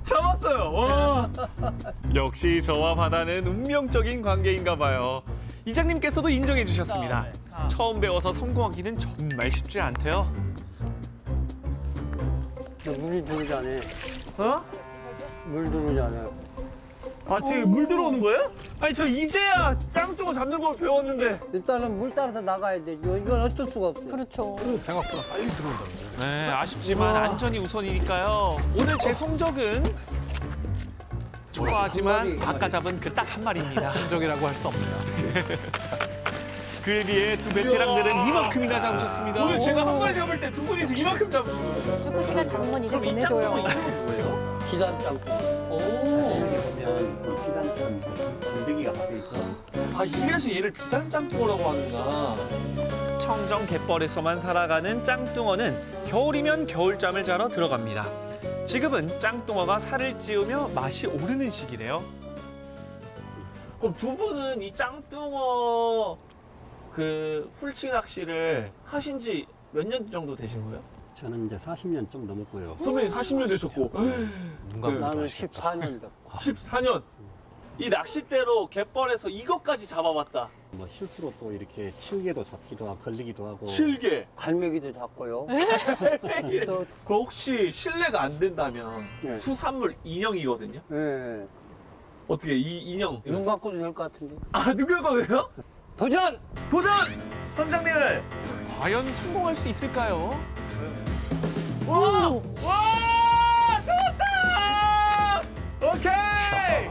잡았어요. 와. 역시 저와 바다는 운명적인 관계인가 봐요. 이장님께서도 인정해 주셨습니다. 처음 배워서 성공하기는 정말 쉽지 않대요. 물이 들어오잖아요. 어? 물 들어오잖아요. 아, 지금 물 들어오는 거예요? 아니, 저 이제야 짱뚱어 잡는 걸 배웠는데. 일단은 물 따라서 나가야 되죠. 이건 어쩔 수가 없어요. 그렇죠. 생각보다 빨리 들어온다는 거죠. 네, 아쉽지만 안전이 우선이니까요. 오늘 제 성적은 초라하지만 아까 잡은 그 딱 한 마리입니다. 성적이라고 할 수 없네요. 그에 비해 두 베테랑들은 이만큼이나 잡으셨습니다. 오늘 제가 한 마리 잡을 때 두 분이서 이만큼 잡으신 거예요. 쭈꾸 씨가 잡은 건 이제 보내줘요. 뭐예요? 기단 짱뚱어. 오. 보면 비단처럼 전대기가 박혀 있죠. 아, 이래서 얘를 비단 짱뚱어라고 하는구나. 청정 갯벌에서만 살아가는 짱뚱어는 겨울이면 겨울잠을 자러 들어갑니다. 지금은 짱뚱어가 살을 찌우며 맛이 오르는 시기래요. 그럼 두 분은 이 짱뚱어 그 훌치 낚시를 하신 지 몇 년 정도 되신 거예요? 저는 이제 40년 좀 넘었고요. 선배님 40년 되셨고. 나는 14년 됐고. 14년. 이 낚싯대로 갯벌에서 이것까지 잡아봤다. 뭐 실수로 또 이렇게 칠개도 잡기도 하고 걸리기도 하고. 7개. 갈매기도 잡고요. 또 혹시 실례가 안 된다면 네. 수산물 인형이거든요. 네. 어떻게 이 인형? 눈 감고도 될 것 같은데. 아, 누굴 거예요? 도전! 도전! 선장님! 과연 성공할 수 있을까요? 와! 와! 잡았다! 오케이!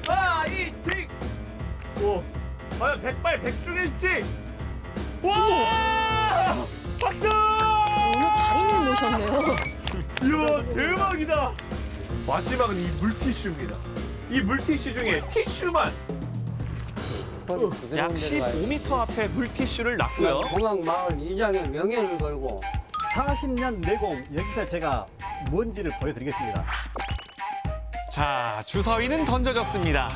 파이팅! 오, 과연 백발 백중일지! 와! 박수! 오늘 달인을 모셨네요. 이야, 대박이다! 마지막은 이 물티슈입니다. 이 물티슈 중에 티슈만 약 15m 앞에 물티슈를 놨고요. 공항 마을 이장의 명예를 걸고 40년 내공 여기서 제가 뭔지를 보여드리겠습니다. 자, 주사위는 던져졌습니다.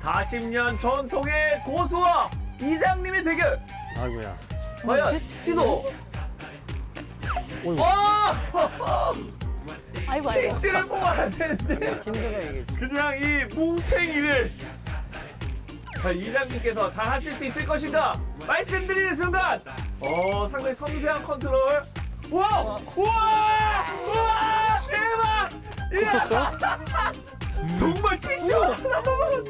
40년 전통의 고수와 이장님의 대결. 아이고야. 과연 시도. 아이고. 택시를 뽑아야 되는데 힘들어요. 그냥 이 뭉탱이를. 자, 이장님께서 잘 하실 수 있을 것인가 말씀드리는 순간 상당히 섬세한 컨트롤. 우와! 우와! 우와! 대박! 뽑혔어요? 정말 티슈 하나만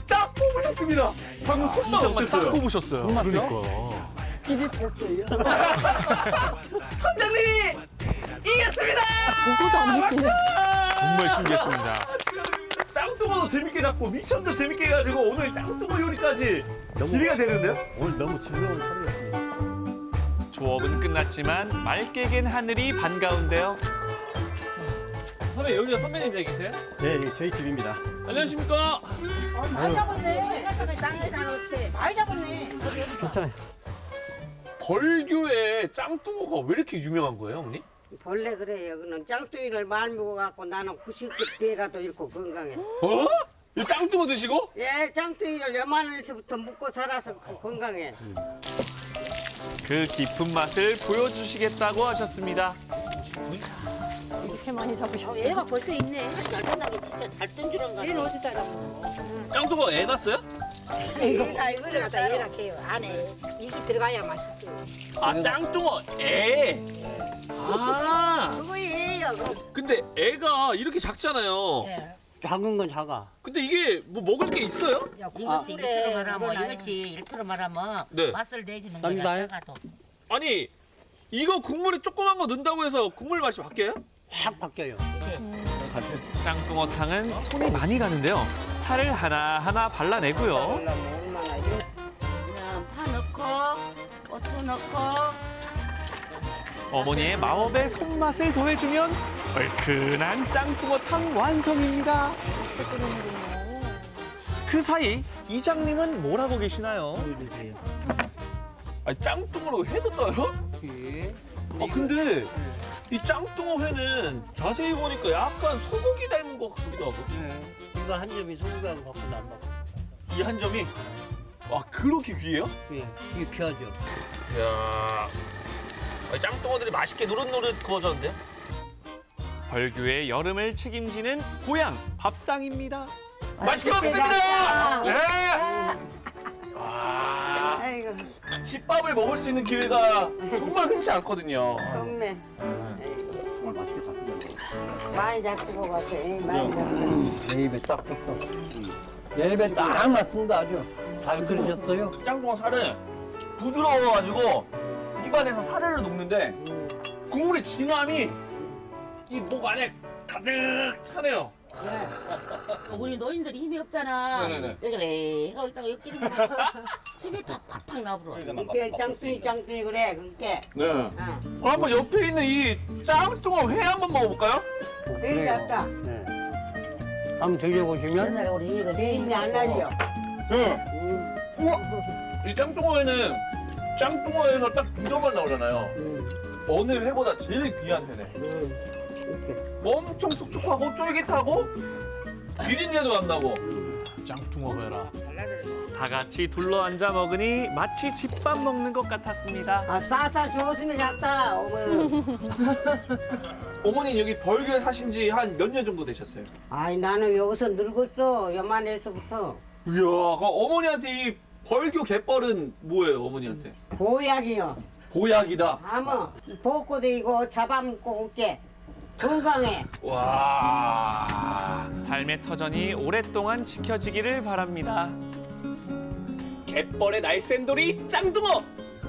딱 뽑으셨습니다. 방금 손만 어땠어요? 딱 뽑으셨어요. 그러니까. 찌릿했어요. 선장님이 이겼습니다! 보고도 안 믿기네. 정말 신기했습니다. 땅뚱어도 재밌게 잡고 미션도 재밌게 해가지고 오늘 땅뚱어 요리까지 기대가 되는데요? 오늘 너무 즐거운 하루였습니다. 조업은 끝났지만 맑게 갠 하늘이 반가운데요. 선배 여기가 선배님 댁이세요? 네, 여기 저희 집입니다. 안녕하십니까? 많이 잡았네. 땅에다 놓지. 많이 잡았네. 괜찮아요. 벌교에 짱뚱어가 왜 이렇게 유명한 거예요, 어머니? 원래 그래. 여기는 짱뚱이를 많이 먹어갖고 나는 90대가 또 잃고 건강해. 어? 이 짱뚱어 드시고? 예, 짱뚱이를 요만해서부터 먹고 살아서 건강해. 그 깊은 맛을 보여주시겠다고 하셨습니다. 이렇게 많이 잡으셨어요. 얘가 벌써 있네. 날씬하게 진짜 잘 뜬 줄 알았네. 얘는 어디다 놨어? 짱뚱어 애 낳았어요? 얘가 이거를 갖다 이렇게 안에 이게 들어가야 맛있어요. 아, 짱뚱어 애. 아. 그거 얘예요. 근데 애가 이렇게 작잖아요. 작은 건 작아. 근데 이게 뭐 먹을 게 있어요? 이것이 일터로 말하면 이것이 일터로 말하면 네. 맛을 내주는 난 거야. 작아도. 아니, 이거 국물에 조그만 거 넣는다고 해서 국물 맛이 바뀌어요? 확 바뀌어요. 짱뚱어탕은 손이 많이 가는데요. 살을 하나하나 발라내고요. 그냥 파 넣고 고추 넣고 어머니의 마법의 손맛을 더해주면 얼큰한 짱뚱어탕 완성입니다. 그 사이 이장님은 뭘 하고 계시나요? 아니, 짱뚱어로 회도 떠요? 예. 근데 이 짱뚱어 회는 자세히 보니까 약간 소고기 닮은 것 같기도 하고. 이거 한 점이 소고기하고 바꾸도 안 바꿔. 이 한 점이 그렇게 귀해요? 예, 이게 귀하죠. 이야. 짱뚱어들이 맛있게 노릇노릇 구워졌는데요. 벌교의 여름을 책임지는 고향 밥상입니다. 맛있게 먹습니다. 네. 와, 집밥을 먹을 수 있는 기회가 정말 흔치 않거든요. 좋네. 정말 맛있게 잡히죠. 많이 잡고 가서 많이 잡고. 내 입에 딱 붙어. 내 입에 딱 맞습니다. 아주 잘 끓이셨어요. 짱뚱어 살은 부드러워가지고 입안에서 사르르 녹는데 국물의 진함이 이 목 안에 가득 차네요. 우리 노인들이 힘이 없잖아. 네네네. 왜 그래? 이거 있다가 옆끼리면 침이 팍팍팍 나불어. 그게 짱뚱이 그래. 그게. 네. 그럼 한번 옆에 있는 이 짱뚱어 회 한번 먹어볼까요? 내일 왔다. 네. 한번 드셔보시면. 옛날에 우리 이거 내일 안 날려. 네. 우와, 이 짱뚱어회는 짱뚱어에서 딱 두 점만 나오잖아요. 어느 회보다 제일 귀한 회네. 엄청 촉촉하고 쫄깃하고 비린내도 안 나고. 짱뚱어 회라. 다 같이 둘러앉아 먹으니 마치 집밥 먹는 것 같았습니다. 아, 쌀쌀 좋으시면 잡다. 어머니 여기 벌교에 사신 지 한 몇 년 정도 되셨어요? 아이, 나는 여기서 늙었어. 요만해서부터. 이야, 그럼 어머니한테 이 벌교 갯벌은 뭐예요, 어머니한테? 보약이요. 보약이다. 아무 볶고도 이거 잡아먹고 올게. 건강해. 와. 삶의 터전이 오랫동안 지켜지기를 바랍니다. 갯벌의 날쌘돌이 짱뚱어.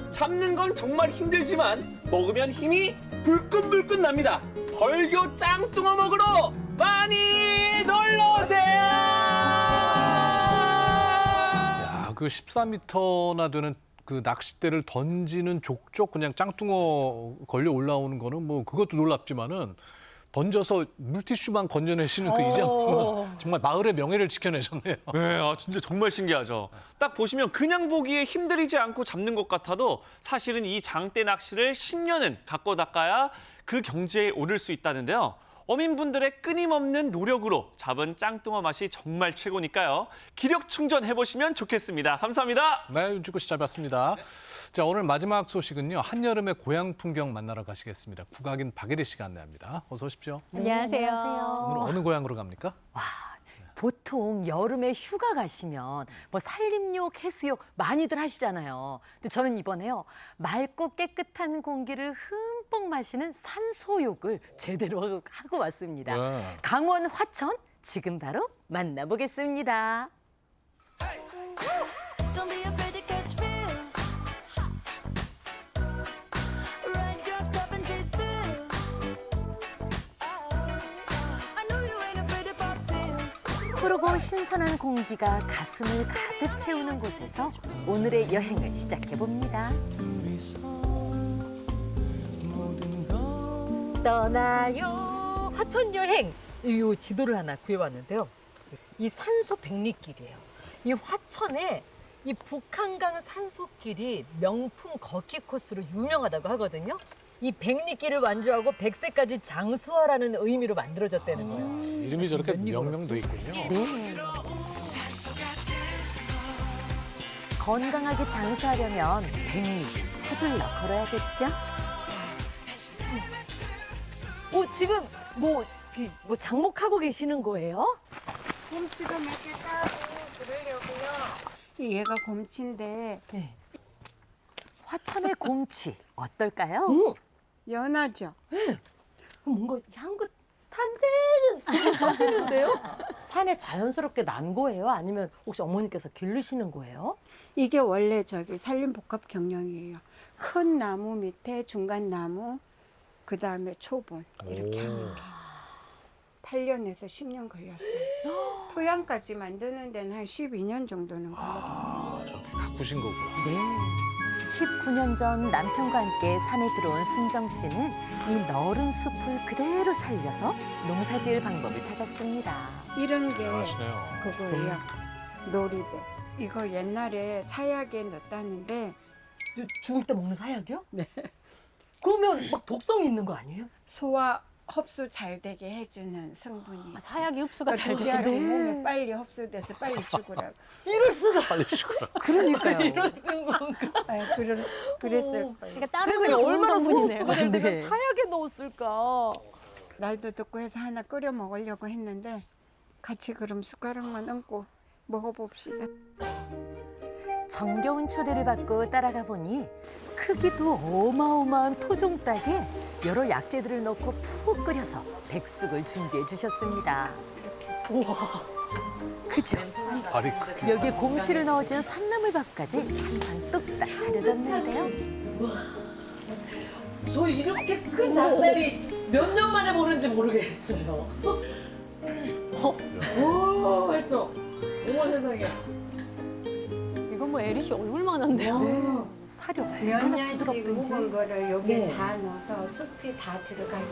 잡는 건 정말 힘들지만 먹으면 힘이 불끈불끈 납니다. 벌교 짱뚱어 먹으러 많이 놀러 오세요. 야, 그 14m나 되는 그 낚싯대를 던지는 족족 그냥 짱뚱어 걸려 올라오는 거는 뭐 그것도 놀랍지만은 던져서 물티슈만 건져내시는 그 이장 정말 마을의 명예를 지켜내셨네요. 네, 아, 진짜 정말 신기하죠. 딱 보시면 그냥 보기에 힘들이지 않고 잡는 것 같아도 사실은 이 장대 낚시를 10년은 갖고 닦아야 그 경지에 오를 수 있다는데요. 어민분들의 끊임없는 노력으로 잡은 짱뚱어 맛이 정말 최고니까요. 기력 충전해보시면 좋겠습니다. 감사합니다. 네, 윤주구 씨 잘 봤습니다. 자, 오늘 마지막 소식은요. 한여름의 고향 풍경 만나러 가시겠습니다. 국악인 박예리 씨가 안내합니다. 어서 오십시오. 안녕하세요. 오늘 어느 고향으로 갑니까? 보통 여름에 휴가 가시면 뭐 산림욕, 해수욕 많이들 하시잖아요. 근데 저는 이번에요. 맑고 깨끗한 공기를 흠뻑 마시는 산소욕을 제대로 하고 왔습니다. 네. 강원 화천 지금 바로 만나보겠습니다. 푸르고 신선한 공기가 가슴을 가득 채우는 곳에서 오늘의 여행을 시작해봅니다. 떠나요. 화천 여행. 이 지도를 하나 구해왔는데요. 이 산소 백리길이에요. 이 화천에 이 북한강 산소길이 명품 걷기 코스로 유명하다고 하거든요. 이 백리길을 완주하고 100세까지 장수하라는 의미로 만들어졌다는 거예요. 이름이 저렇게 명명돼 있군요. 네. 건강하게 장수하려면 백리 서둘러 걸어야겠죠? 지금 뭐 장목하고 계시는 거예요? 곰치도 몇 개 따고 그러려고요. 얘가 곰치인데 화천의 곰치 어떨까요? 연하죠? 뭔가 향긋한데 지금 써지는데요? 산에 자연스럽게 난 거예요? 아니면 혹시 어머니께서 기르시는 거예요? 이게 원래 산림복합 경영이에요. 큰 나무 밑에 중간 나무, 그 다음에 초본 이렇게 하는 게 8년에서 10년 걸렸어요. 토양까지 만드는 데는 한 12년 정도는 걸렸어요. 저렇게 가꾸신 거구나. 네. 19년 전 남편과 함께 산에 들어온 순정 씨는 이 너른 숲을 그대로 살려서 농사지을 방법을 찾았습니다. 이런 게 잘하시네요. 그거예요. 놀이대. 이거 옛날에 사약에 넣었다는데 죽을 때 먹는 사약이요? 네. 그러면 막 독성이 있는 거 아니에요? 소화 흡수 잘 되게 해주는 성분이. 사약이 흡수가 잘 되게 되게. 몸에 빨리 흡수돼서 빨리 죽으라고. 이럴 수가. 빨리 죽어라. 그러니까요. 이런 건가? 그랬을 거예요. 그러니까 다른 세상에 건 좋은 얼마나 성분이네요. 소금수가 되는데 네. 사약에 넣었을까? 날도 덥고 해서 하나 끓여 먹으려고 했는데 같이 그럼 숟가락만 얹고 먹어봅시다. 정겨운 초대를 받고 따라가 보니 크기도 어마어마한 토종닭에 여러 약재들을 넣고 푹 끓여서 백숙을 준비해 주셨습니다. 우와, 그죠? 다리 크기. 여기에 곰치를 넣어준 산나물밥까지 한상 뚝딱 차려졌는데요. 저 이렇게 큰 닭다리 몇 년 만에 보는지 모르겠어요. 오, 맛있어. 어머 세상에. 이건 뭐 에리 씨 얼굴만한데요. 사료 몇 얼마나 년씩 부드럽든지. 묵은 거를 여기에 네. 다 넣어서 숲이 다 들어가요.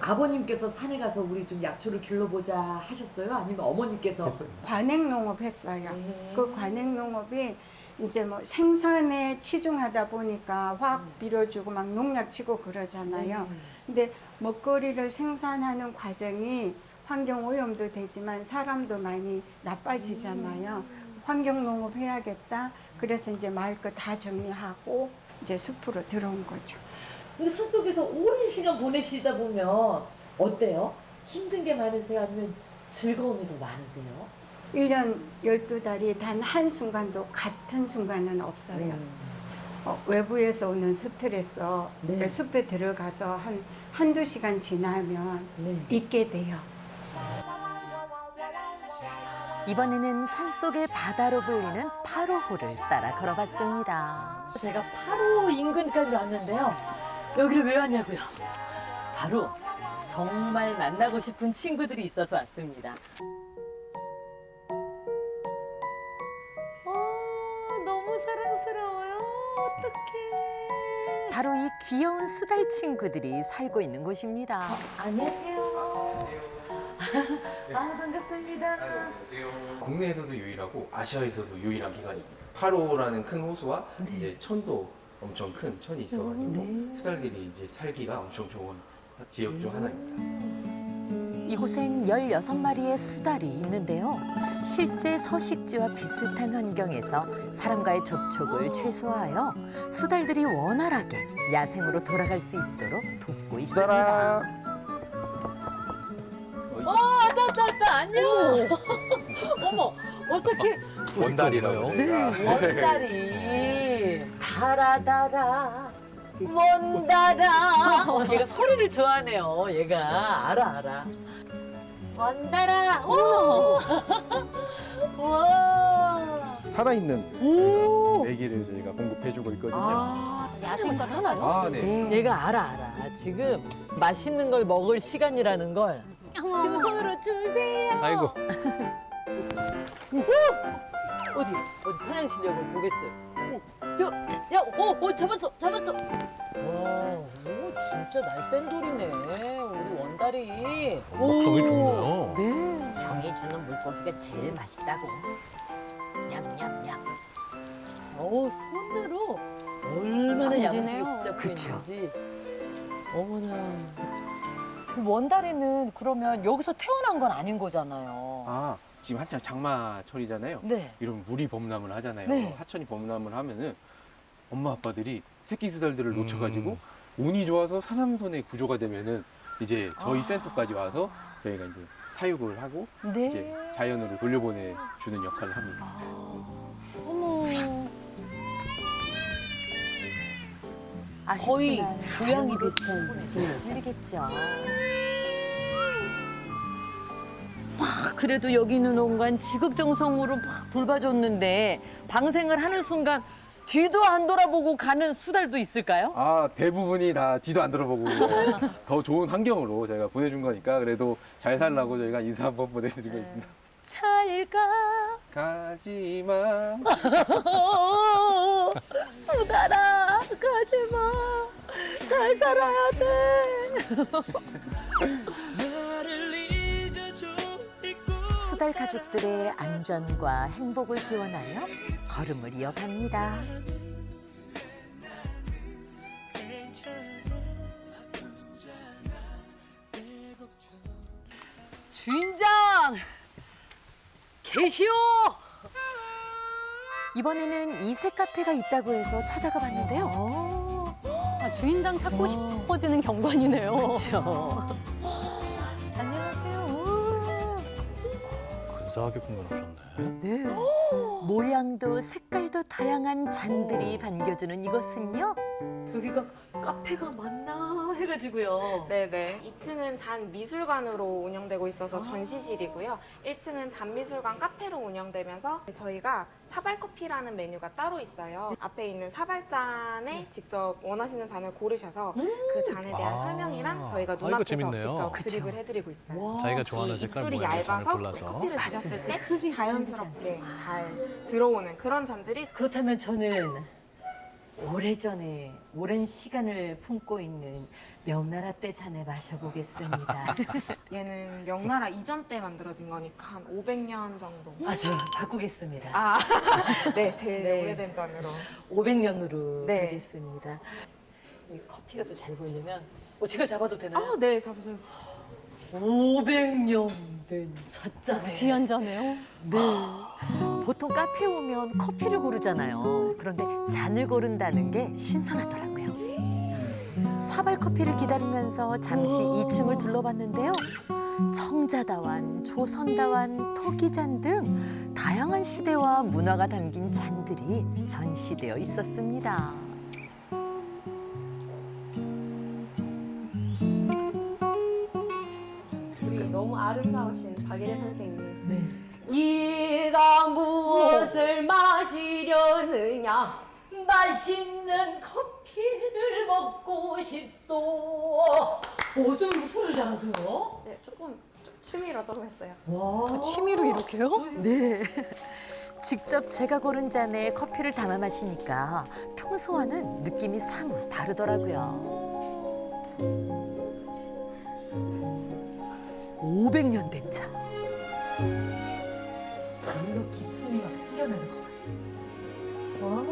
아버님께서 산에 가서 우리 좀 약초를 길러보자 하셨어요? 아니면 어머니께서? 관행농업 했어요. 그 관행농업이 이제 뭐 생산에 치중하다 보니까 화학 비료주고 막 농약 치고 그러잖아요. 근데 먹거리를 생산하는 과정이 환경 오염도 되지만 사람도 많이 나빠지잖아요. 환경 농업 해야겠다. 그래서 이제 마을 거 다 정리하고 이제 숲으로 들어온 거죠. 근데 산속에서 오랜 시간 보내시다 보면 어때요? 힘든 게 많으세요? 아니면 즐거움이 더 많으세요? 1년 12달이 단 한순간도 같은 순간은 없어요. 외부에서 오는 스트레스, 네. 숲에 들어가서 한두 시간 지나면 잊게 돼요. 이번에는 산속의 바다로 불리는 파로호를 따라 걸어봤습니다. 제가 파로 인근까지 왔는데요. 여기를 왜 왔냐고요? 바로 정말 만나고 싶은 친구들이 있어서 왔습니다. 너무 사랑스러워요. 어떡해. 바로 이 귀여운 수달 친구들이 살고 있는 곳입니다. 안녕하세요. 아, 반갑습니다. 국내에서도 유일하고 아시아에서도 유일한 기관입니다. 파로라는 큰 호수와 이제 천도 엄청 큰 천이 있어가지고 수달들이 이제 살기가 엄청 좋은 지역 중 하나입니다. 이곳엔 16마리의 수달이 있는데요. 실제 서식지와 비슷한 환경에서 사람과의 접촉을 최소화하여 수달들이 원활하게 야생으로 돌아갈 수 있도록 돕고 있습니다. 왔다. 안녕. 어머, 어떻게? 원달이라고. 네, 원달이. 달아달아. 원달아. 얘가 소리를 좋아하네요. 얘가 알아. 원달아. 오. 와. 살아있는 메기를 저희가 공급해주고 있거든요. 야생적 하나요? 아, 네. 얘가 알아. 지금 맛있는 걸 먹을 시간이라는 걸. 두 손으로 주세요. 아이고. 어디 사냥 실력을 보겠어요. 잡았어. 와, 진짜 날쌘 돌이네. 우리 원달이. 먹성이 좋네요. 네. 형이 주는 물고기가 제일 맛있다고. 냠냠냠. 손으로 얼마나 야무지게 야무지네요. 붙잡고 그쵸. 있는지. 어머나. 원다리는 그러면 여기서 태어난 건 아닌 거잖아요. 아, 지금 한참 장마철이잖아요. 네. 이런 물이 범람을 하잖아요. 네. 하천이 범람을 하면은 엄마 아빠들이 새끼 수달들을 놓쳐가지고 운이 좋아서 사람손에 구조가 되면은 이제 저희 센터까지 와서 저희가 이제 사육을 하고 네. 이제 자연으로 돌려보내 주는 역할을 합니다. 어머. 아쉽지만 거의 고양이 자연으로 비슷한 보내줬을리겠죠. 그래도 여기 있는 온간 지극정성으로 막 돌봐줬는데 방생을 하는 순간 뒤도 안 돌아보고 가는 수달도 있을까요? 아, 대부분이 다 뒤도 안 들어보고 더 좋은 환경으로 저희가 보내준 거니까 그래도 잘 살라고 저희가 인사 한번 보내드리고 있습니다. 잘 가. 가지마. 수달아, 가지마. 잘 살아야 돼. 수달 가족들의 안전과 행복을 기원하며 걸음을 이어갑니다. 주인장 계시오. 이번에는 이색 카페가 있다고 해서 찾아가 봤는데요. 아, 주인장 찾고 싶어지는 경관이네요. 그렇죠. 근사하게 꾸며놓으셨네. 네. 모양도 색깔도 다양한 잔들이 반겨주는 이곳은요. 여기가 카페가 맞나 해가지고요. 네네. 2층은 잔 미술관으로 운영되고 있어서 전시실이고요. 1층은 잔 미술관 카페로 운영되면서 저희가 사발커피라는 메뉴가 따로 있어요. 앞에 있는 사발잔에 직접 원하시는 잔을 고르셔서 그 잔에 대한 설명이랑 저희가 이거 눈앞에서 재밌네요. 직접 그쵸. 드립을 해드리고 있어요. 자기가 좋아하는 이 색깔 입술이 모양의 잔을 얇아서 골라서. 커피를 드셨을 때 자연스럽게 잘 들어오는 그런 잔들이. 그렇다면 저는 오래전에 오랜 시간을 품고 있는 명나라 때 잔을 마셔보겠습니다. 얘는 명나라 이전 때 만들어진 거니까 한 500년 정도. 아, 저 바꾸겠습니다. 아, 네, 제일 네. 오래된 잔으로. 500년으로 네. 가겠습니다. 이 커피가 또 잘 보이려면 제가 잡아도 되나요? 네, 잡으세요. 500년 된 찻잔에. 귀한 잔이에요. 네. 보통 카페에 오면 커피를 고르잖아요. 그런데 잔을 고른다는 게 신선하더라고요. 사발 커피를 기다리면서 잠시 2층을 둘러봤는데요. 청자다완, 조선다완, 토기잔 등 다양한 시대와 문화가 담긴 잔들이 전시되어 있었습니다. 우리 너무 아름다우신 박예래 선생님. 네가 무엇을 마시려느냐? 맛있는 커피를 먹고 싶소. 어쩜 소리를 잘하세요? 네, 조금 취미로 좀 했어요. 와, 취미로 이렇게요? 네. 직접 제가 고른 잔에 커피를 담아 마시니까 평소와는 느낌이 사뭇 다르더라고요. 500년 된 잔. 잔으로 기품이 막 생겨나는 것 같습니다. 와.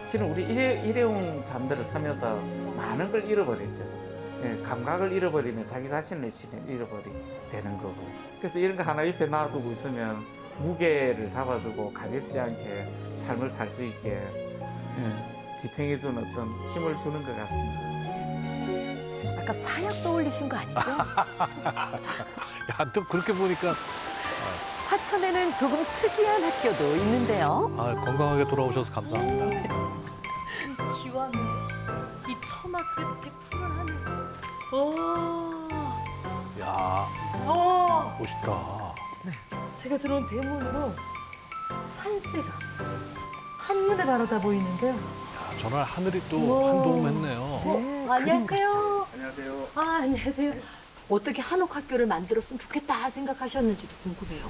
실은 우리 일회용 잔들을 사면서 많은 걸 잃어버렸죠. 예, 감각을 잃어버리면 자기 자신을 잃어버리게 되는 거고. 그래서 이런 거 하나 옆에 놔두고 있으면 무게를 잡아주고 가볍지 않게 삶을 살 수 있게 지탱해주는 어떤 힘을 주는 것 같습니다. 아까 사약 떠올리신 거 아니죠? 야, 또 그렇게 보니까 화천에는 조금 특이한 학교도 있는데요. 건강하게 돌아오셔서 감사합니다. 기와는 이 처마 끝에 푸른 하늘. 와. 야, 와. 멋있다. 제가 들어온 대문으로 산세가 한눈에 바라다 보이는데요. 야, 전날 하늘이 또 우와. 한도음했네요. 안녕하세요. 안녕하세요. 아, 안녕하세요. 어떻게 한옥학교를 만들었으면 좋겠다 생각하셨는지도 궁금해요.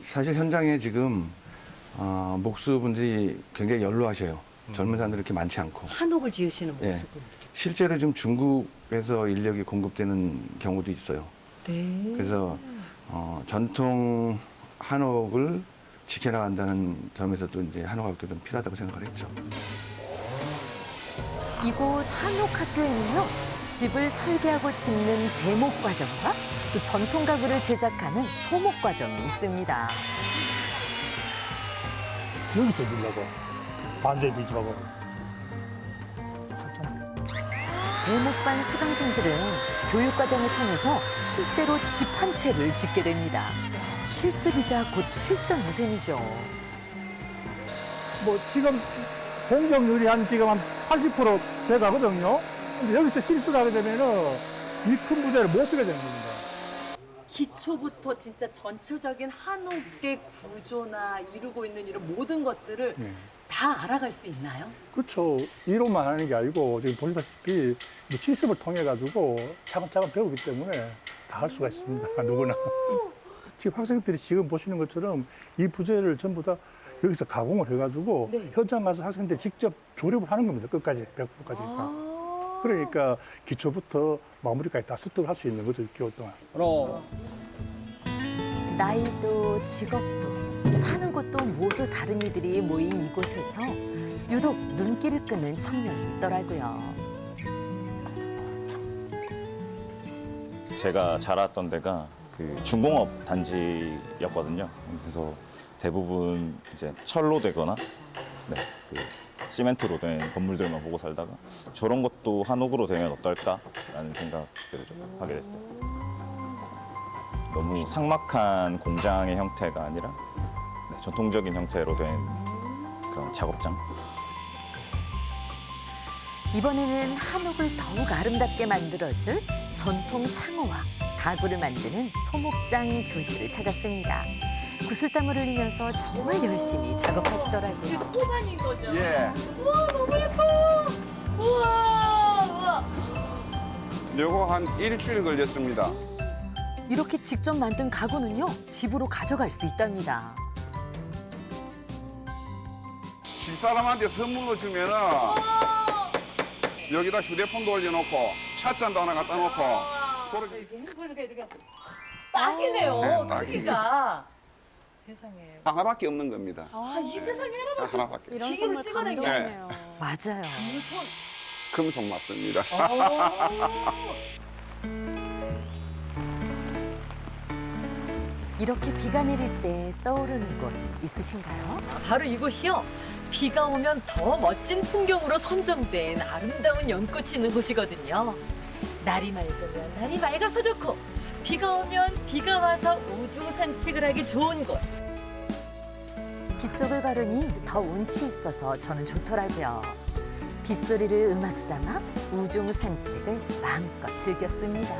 사실 현장에 지금 목수분들이 굉장히 연로하셔요. 젊은 사람들이 이렇게 많지 않고. 한옥을 지으시는 예. 모습은. 실제로 지금 중국에서 인력이 공급되는 경우도 있어요. 네. 그래서 전통 한옥을 지켜나간다는 점에서도 이제 한옥학교도 필요하다고 생각을 했죠. 이곳 한옥학교에는요, 집을 설계하고 짓는 대목 과정과 또 전통 가구를 제작하는 소목 과정이 있습니다. 여기서 주려고 반대 비집하고. 대목반 수강생들은 교육 과정을 통해서 실제로 집 한 채를 짓게 됩니다. 실습이자 곧 실전의 셈이죠. 뭐 지금 공정률이 한 지금 한 80% 돼가거든요. 근데 여기서 실수를 하게 되면은 이 큰 부대를 못 쓰게 되는 겁니다. 기초부터 진짜 전체적인 한옥의 구조나 이루고 있는 이런 모든 것들을 다 알아갈 수 있나요? 그렇죠. 이론만 하는 게 아니고 지금 보시다시피 이 실습을 통해 가지고 차근차근 배우기 때문에 다 할 수가 있습니다. 누구나. 지금 학생들이 지금 보시는 것처럼 이 부재를 전부 다 여기서 가공을 해가지고 현장 가서 학생들이 직접 조립을 하는 겁니다. 끝까지 100%까지니까. 그러니까 기초부터 마무리까지 다 습득을 할 수 있는 거죠. 6개월 동안. 나이도 직업도 사는 곳도 모두 다른 이들이 모인 이곳에서 유독 눈길을 끄는 청년이 있더라고요. 제가 자랐던 데가 그 중공업 단지였거든요. 그래서 대부분 이제 철로 되거나 그 시멘트로 된 건물들만 보고 살다가 저런 것도 한옥으로 되면 어떨까라는 생각들을 좀 하게 됐어요. 너무 삭막한 공장의 형태가 아니라 전통적인 형태로 된 그런 작업장. 이번에는 한옥을 더욱 아름답게 만들어줄 전통 창호와 가구를 만드는 소목장 교실을 찾았습니다. 구슬땀을 흘리면서 정말 열심히 작업하시더라고요. 소반인 거죠? 예. 우와, 너무 예뻐. 우와. 요거 한 일주일 걸렸습니다. 이렇게 직접 만든 가구는요, 집으로 가져갈 수 있답니다. 집사람한테 선물로 주면은 여기다 휴대폰도 올려놓고 찻잔도 하나 갖다 놓고 이렇게 딱이네요. 네, 딱이죠. 크기가. 세상에. 하나밖에 없는 겁니다. 이 세상에 하나밖에. 이런 기계로 찍어낸 게 네. 맞아요. 금속 맞습니다. 이렇게 비가 내릴 때 떠오르는 곳 있으신가요? 바로 이곳이요. 비가 오면 더 멋진 풍경으로 선정된 아름다운 연꽃이 있는 곳이거든요. 날이 맑으면 날이 맑아서 좋고 비가 오면 비가 와서 우중 산책을 하기 좋은 곳. 빗속을 걸으니 더 운치 있어서 저는 좋더라고요. 빗소리를 음악 삼아 우중 산책을 마음껏 즐겼습니다.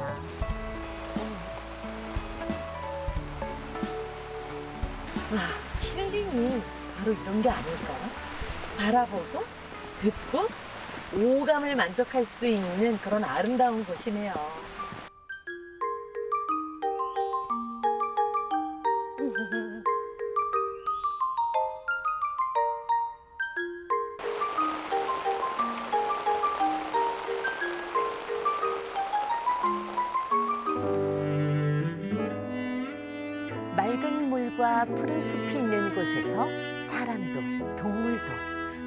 와, 힐링이 바로 이런 게 아닐까요? 바라보고 듣고 오감을 만족할 수 있는 그런 아름다운 곳이네요. 맑은 물과 푸른 숲이 있는 곳에서 사람도 동물도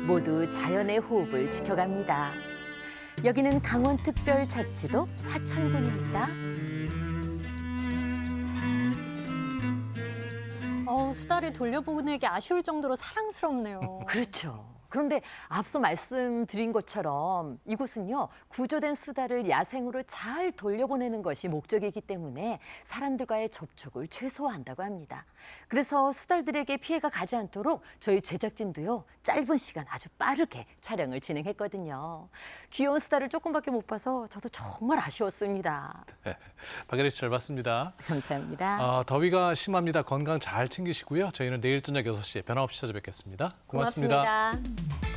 모두 자연의 호흡을 지켜갑니다. 여기는 강원특별자치도 화천군입니다. 수달이 돌려보내기 아쉬울 정도로 사랑스럽네요. 그렇죠. 그런데 앞서 말씀드린 것처럼 이곳은요, 구조된 수달을 야생으로 잘 돌려보내는 것이 목적이기 때문에 사람들과의 접촉을 최소화한다고 합니다. 그래서 수달들에게 피해가 가지 않도록 저희 제작진도요, 짧은 시간 아주 빠르게 촬영을 진행했거든요. 귀여운 수달을 조금밖에 못 봐서 저도 정말 아쉬웠습니다. 네, 박예리 씨 잘 봤습니다. 감사합니다. 더위가 심합니다. 건강 잘 챙기시고요. 저희는 내일 저녁 6시에 변함없이 찾아뵙겠습니다. 고맙습니다. 고맙습니다.